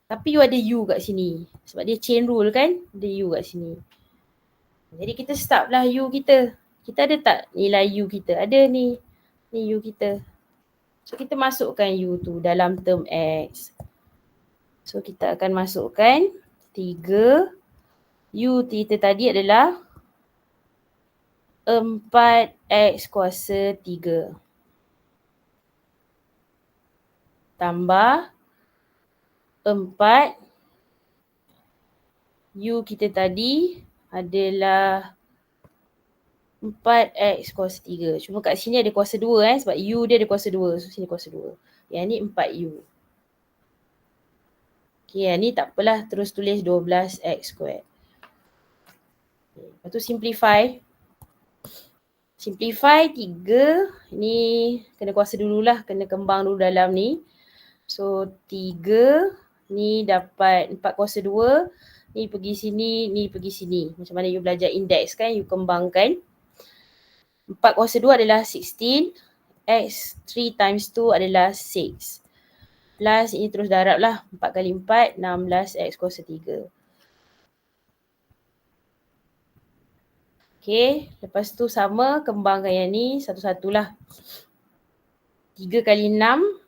Tapi you ada u kat sini. Sebab dia chain rule kan? Ada u kat sini. Jadi kita start lah u kita. Kita ada tak nilai u kita? Ada ni. Ni u kita. So kita masukkan u tu dalam term x. So kita akan masukkan 3. U kita tadi adalah 4x kuasa 3. Tambah 4. U kita tadi adalah 4x kuasa 3. Cuma kat sini ada kuasa 2 sebab U dia ada kuasa 2. So sini kuasa 2. Yang ni 4U. Okay, yang ni tak apalah. Terus tulis 12x square. Okay, lepas tu simplify. Simplify 3. Ni kena kuasa dululah. Kena kembang dulu dalam ni. So 3. Ni dapat 4 kuasa 2. Ni pergi sini, ni pergi sini. Macam mana you belajar index kan? You kembangkan. 4 kuasa 2 adalah 16. X 3 times 2 adalah 6. Plus ini terus darab lah. 4 kali 4, 16x kuasa 3. Okay, lepas tu sama kembangkan yang ni satu-satulah. 3 kali 6.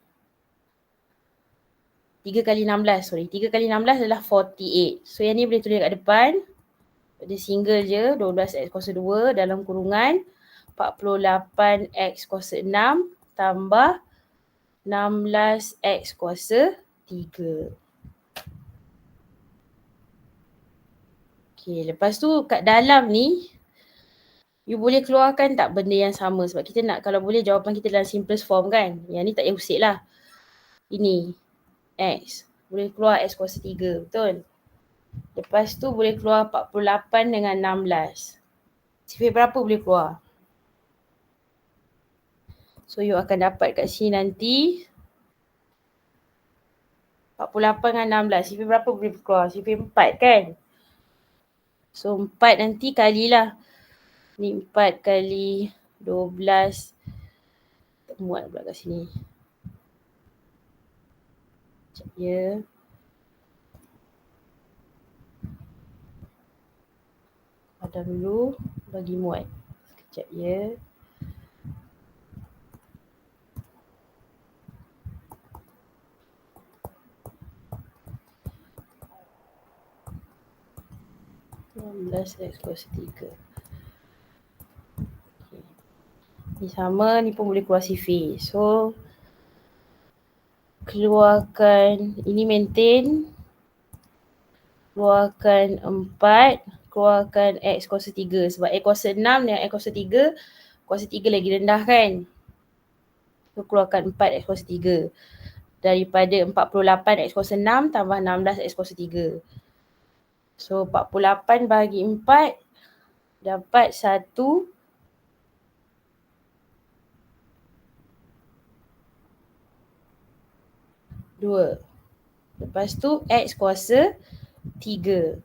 3 kali 16, sorry. 3 kali 16 adalah 48. So yang ni boleh tulis kat depan. Dia single je, 12x kuasa 2 dalam kurungan 48x kuasa 6 tambah 16x kuasa 3. Okay, lepas tu kat dalam ni, you boleh keluarkan tak benda yang sama? Sebab kita nak, kalau boleh jawapan kita dalam simplest form kan? Yang ni tak payah usik lah. Ini, x. Boleh keluar x kuasa 3, betul? Lepas tu boleh keluar 48 dengan 16. Sifir berapa boleh keluar? So you akan dapat kat sini nanti 48 dengan 16. Sifir berapa boleh keluar? Sifir 4 kan? So 4 nanti kalilah. Ni 4 kali 12. Tak muat pula kat sini. Sekejap ya. Padam dulu. Bagi muat. Sekejap ya. 16x kuasa 3. Okay. Ni sama, ni pun boleh keluar CV. So, keluarkan, ini maintain. Keluarkan 4, keluarkan X kuasa 3. Sebab X kuasa 6 dan X kuasa 3, kuasa 3 lagi rendah kan. So, keluarkan 4 X kuasa 3. Daripada 48 X kuasa 6 tambah 16 X kuasa 3. So, 48 bahagi 4 dapat 1, 2. Lepas tu X kuasa 3.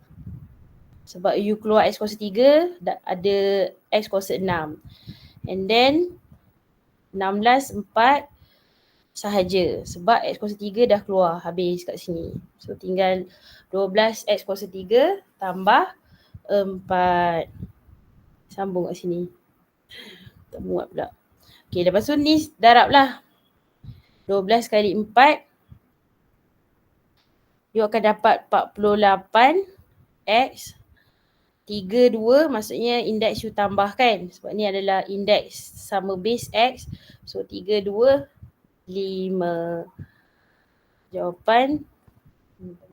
Sebab you keluar X kuasa 3, ada X kuasa 6. And then 16, 4 sahaja. Sebab X kuasa 3 dah keluar habis kat sini. So tinggal 12 X kuasa 3 tambah 4. Sambung kat sini. Tak muat pula. Okay, lepas tu ni darab lah. 12 kali 4. You akan dapat 48 X 3, 2 maksudnya indeks you tambahkan. Sebab ni adalah indeks sama base X. So 3, 2, 5. Jawapan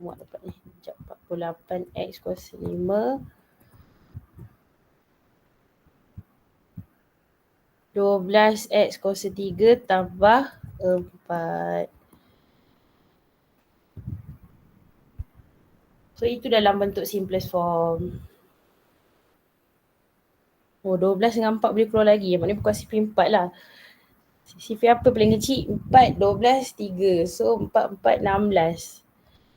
muat dapat ni. 48 X kuasa 5. 12 X kuasa 3 tambah 4. So itu dalam bentuk simplest form. Oh, 12 dengan 4 boleh keluar lagi. Maknanya bukan CP4 lah. CP apa paling kecil? 4, 12, 3. So 4, 4, 16.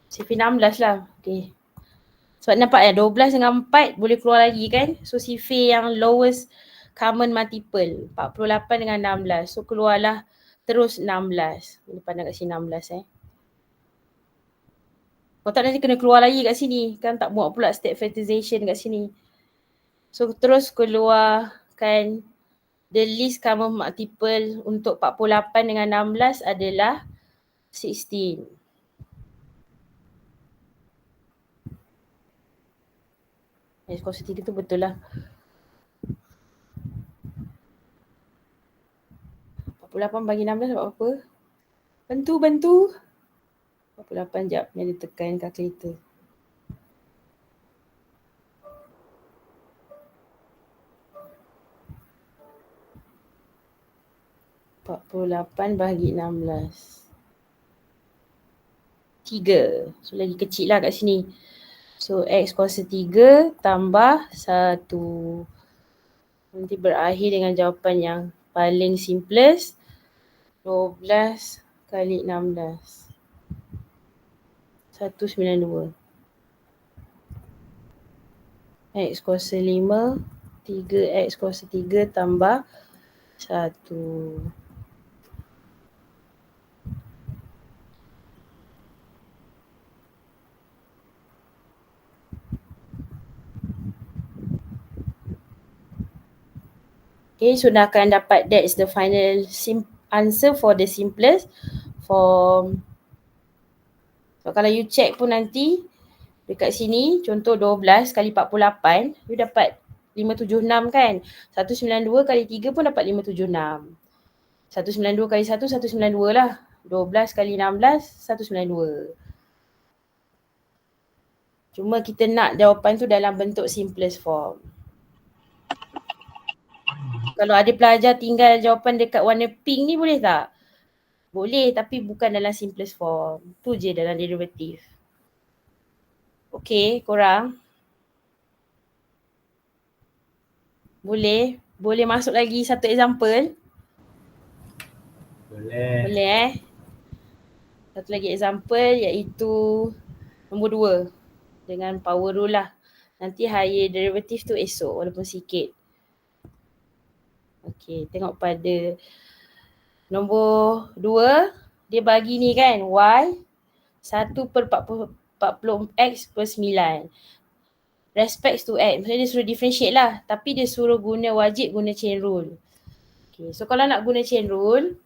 CP 16 lah. Okay. Sebab nampak ya, 12 dengan 4 boleh keluar lagi kan. So CP yang lowest common multiple. 48 dengan 16. So keluarlah terus 16. Boleh pandang kat sini 16 Kalau tak nanti kena keluar lagi kat sini. Kan tak muat pula state factorization kat sini. So terus keluarkan the least common multiple untuk 48 dengan 16 adalah 16. X kuasa 3 tu betul lah. 48 bagi 16 dapat apa? Bantu. 48 jap. Ni ada tekan kalkulator. 48 bahagi 16. 3. So lagi kecil lah kat sini. So X kuasa 3 tambah 1. Nanti berakhir dengan jawapan yang paling simplest. 12 kali 16. 192. X kuasa 5. 3X kuasa 3 tambah 1. Okay, so dah akan dapat, that's the final answer for the simplest form. So kalau you check pun nanti dekat sini, contoh 12 kali 48, you dapat 576 kan. 192 kali 3 pun dapat 576. 192 kali 1, 192 lah. 12 kali 16, 192. Cuma kita nak jawapan tu dalam bentuk simplest form. Kalau ada pelajar tinggal jawapan dekat warna pink ni boleh tak? Boleh, tapi bukan dalam simplest form. Tu je dalam derivative. Okay, korang. Boleh? Boleh masuk lagi satu example? Boleh Satu lagi example iaitu nombor 2 dengan power rule lah. Nanti higher derivative tu esok walaupun sikit. Okay, tengok pada nombor 2. Dia bagi ni kan, Y 1 per 40x per 9. Respect to X. Maksudnya dia suruh differentiate lah. Tapi dia suruh wajib guna chain rule. Okay, so kalau nak guna chain rule,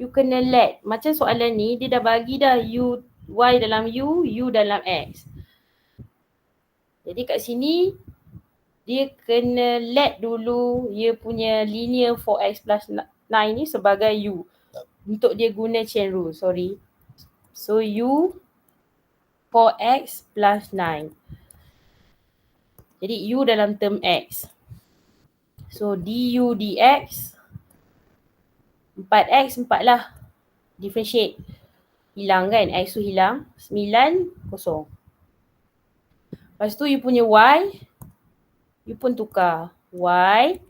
you kena let. Macam soalan ni, dia dah bagi dah Y dalam U dalam X. Jadi kat sini dia kena let dulu dia punya linear 4x plus 9 ni sebagai U. Untuk dia guna chain rule, sorry. So U 4x plus 9. Jadi U dalam term X. So du dx 4x 4 lah. Differentiate. Hilang kan? X tu hilang. 9 kosong. Lepas tu you punya Y, you pun tukar. Y,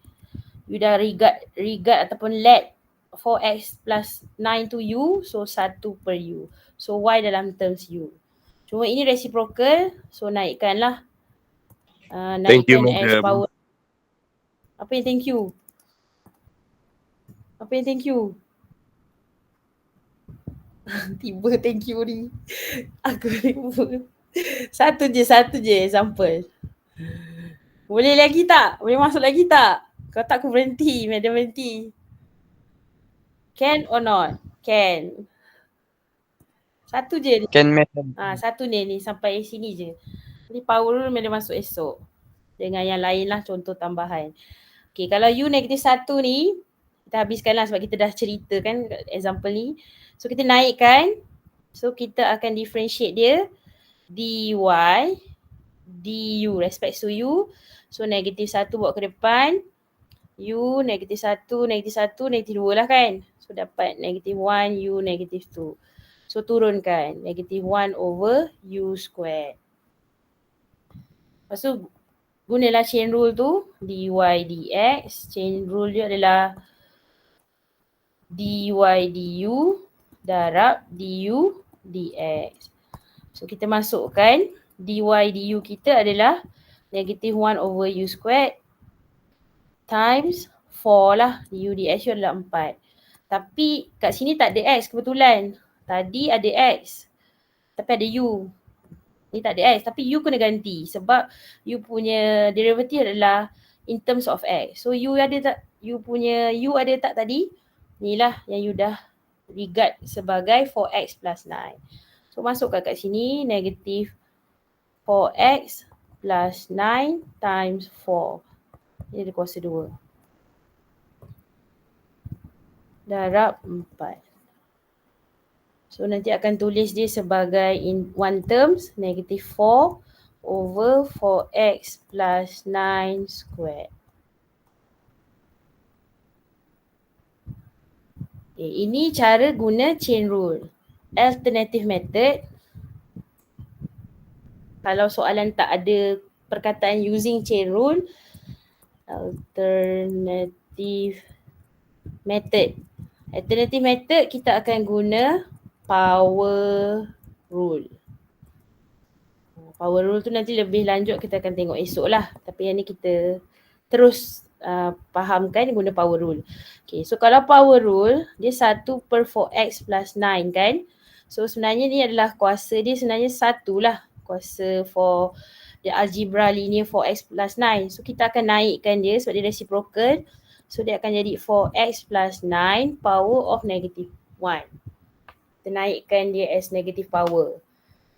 you dah regard ataupun let 4x plus 9 to U, so 1 per U. So Y dalam terms U. Cuma ini reciprocal, so naikkanlah.
Thank you,
Naikkan X
madam.
power. Apa yang thank you? Apa yang thank you? Tiba thank you ni. Aku lupa. Satu je example. Boleh lagi tak? Boleh masuk lagi tak? Kau tak aku berhenti, madam berhenti. Can or not? Can. Satu je ni.
Can, madam.
Satu ni sampai sini je. Ni power rule boleh masuk esok. Dengan yang lain lah contoh tambahan. Okay, kalau U -1 ni, kita habiskan lah sebab kita dah cerita kan example ni. So kita naikkan. So kita akan differentiate dia. dy du respect to U. So -1 bawa ke depan. U -1, -2 lah kan. So dapat -1 U -2. So turunkan -1 over U squared. Lepas tu gunalah chain rule tu dy dx. Chain rule dia adalah dy du darab du dx. So kita masukkan dy du kita adalah -1 over U squared times 4 lah. Du dx tu adalah 4. Tapi kat sini tak ada X kebetulan. Tadi ada X. Tapi ada U. Ni tak ada X. Tapi U kena ganti. Sebab U punya derivative adalah in terms of X. So U ada tak? U punya U ada tak tadi? Ni lah yang U dah regard sebagai 4x plus 9. So masukkan kat sini negatif 4x plus 9 times 4. Ini ada kuasa 2. Darab 4. So nanti akan tulis dia sebagai in one terms, negatif 4 over 4x plus 9 squared. Okay, ini cara guna chain rule. Alternative method, kalau soalan tak ada perkataan using chain rule, alternative method. Alternative method kita akan guna power rule. Power rule tu nanti lebih lanjut kita akan tengok esok lah. Tapi yang ni kita terus fahamkan guna power rule. Okay, so kalau power rule dia 1 per 4x plus 9 kan. So sebenarnya ni adalah kuasa dia sebenarnya 1 lah. Kuasa for the algebra linear 4x plus 9. So kita akan naikkan dia sebab dia reciprocal. So dia akan jadi 4x plus 9 power of negative 1. Kita naikkan dia as negative power.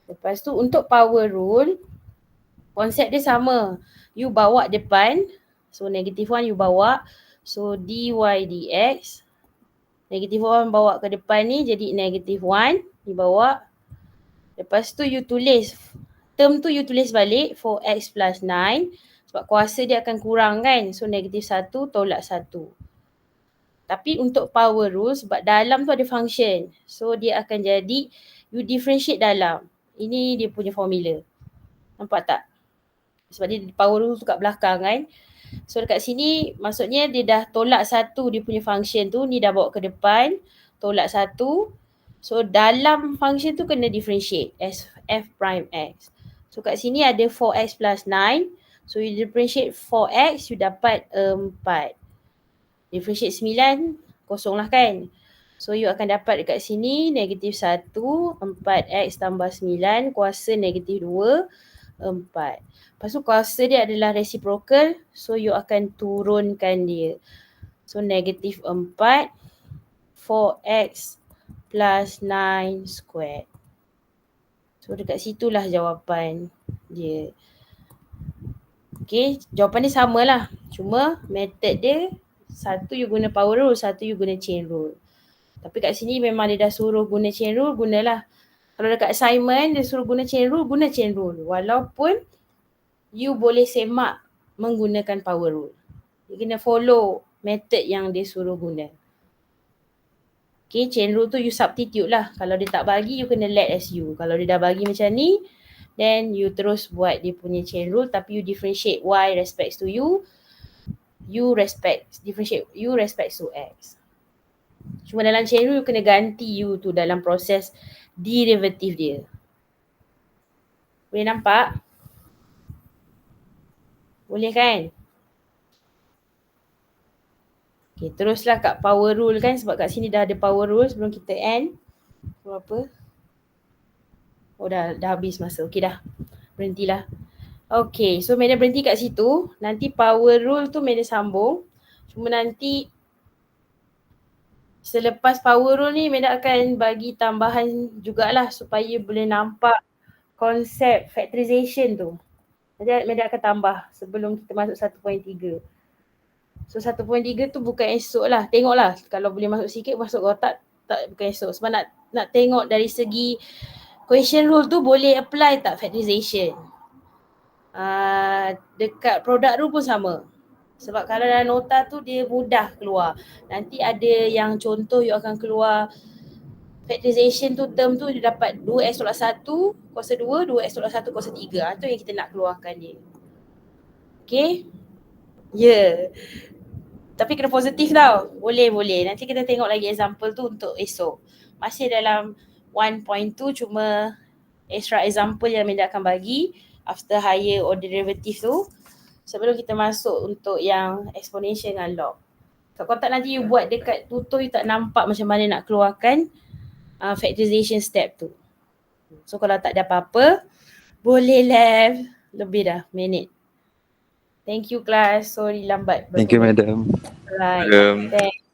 Lepas tu untuk power rule, konsep dia sama. You bawa depan. So negative 1 you bawa. So dy dx. Negative 1 bawa ke depan ni jadi negative 1. You bawa. Lepas tu you tulis. Term tu you tulis balik 4x plus 9. Sebab kuasa dia akan kurang kan. So negative 1 tolak 1. Tapi untuk power rule sebab dalam tu ada function. So dia akan jadi you differentiate dalam. Ini dia punya formula. Nampak tak? Sebab dia power rule tu kat belakang kan. So dekat sini maksudnya dia dah tolak 1 dia punya function tu. Ni dah bawa ke depan. Tolak 1. So dalam function tu kena differentiate as f prime x. So kat sini ada 4x plus 9. So you differentiate 4x you dapat 4. Differentiate 9 kosong lah kan. So you akan dapat dekat sini negatif 1, 4x tambah 9, kuasa negatif 2, 4. Lepas tu kuasa dia adalah reciprocal, so you akan turunkan dia. So negatif 4, 4x plus 9 squared. So dekat situlah jawapan dia. Okay, jawapan dia sama lah. Cuma method dia, satu you guna power rule, satu you guna chain rule. Tapi kat sini memang dia dah suruh guna chain rule, gunalah. Kalau dekat assignment dia suruh guna chain rule, guna chain rule. Walaupun you boleh semak menggunakan power rule. You kena follow method yang dia suruh guna. Okay, chain rule tu you substitute lah. Kalau dia tak bagi, you kena let as you. Kalau dia dah bagi macam ni, then you terus buat dia punya chain rule tapi you differentiate y respects to u, differentiate u respects to x. Cuma dalam chain rule you kena ganti u tu dalam proses derivative dia. Boleh nampak? Boleh kan? Okay, teruslah kat power rule kan, sebab kat sini dah ada power rule sebelum kita end. Berapa? Oh dah habis masa. Okay dah. Berhentilah. Okay, so Meda berhenti kat situ. Nanti power rule tu Meda sambung. Cuma nanti selepas power rule ni Meda akan bagi tambahan jugalah supaya boleh nampak konsep factorization tu. Nanti Meda akan tambah sebelum kita masuk 1.3. So 1.3 tu bukan esok lah. Tengoklah kalau boleh masuk sikit, masuk ke otak, tak bukan esok. Sebab nak tengok dari segi question rule tu boleh apply tak factorization. Dekat product rule pun sama. Sebab kalau dalam nota tu dia mudah keluar. Nanti ada yang contoh you akan keluar factorization tu, term tu dia dapat 2x tolak 1 kuasa 2, 2x tolak 1 kuasa 3. Itu yang kita nak keluarkan dia. Okay? Ya. Tapi kena positif tau. Boleh. Nanti kita tengok lagi example tu untuk esok. Masih dalam 1.2 cuma extra example yang Meda akan bagi after higher order derivative tu. Sebelum kita masuk untuk yang exponential dengan log. Kalau tak nanti you buat dekat tutor you tak nampak macam mana nak keluarkan factorization step tu. So kalau tak ada apa-apa, boleh left lebih dah minit. Thank you class. Sorry lambat.
Thank you, madam.
Right.
Madam.
Thanks.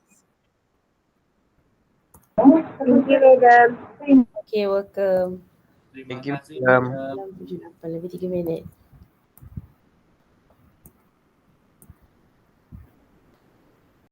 Thank you, madam.
Okay, welcome.
Thank you, madam.
Lebih 3 minit.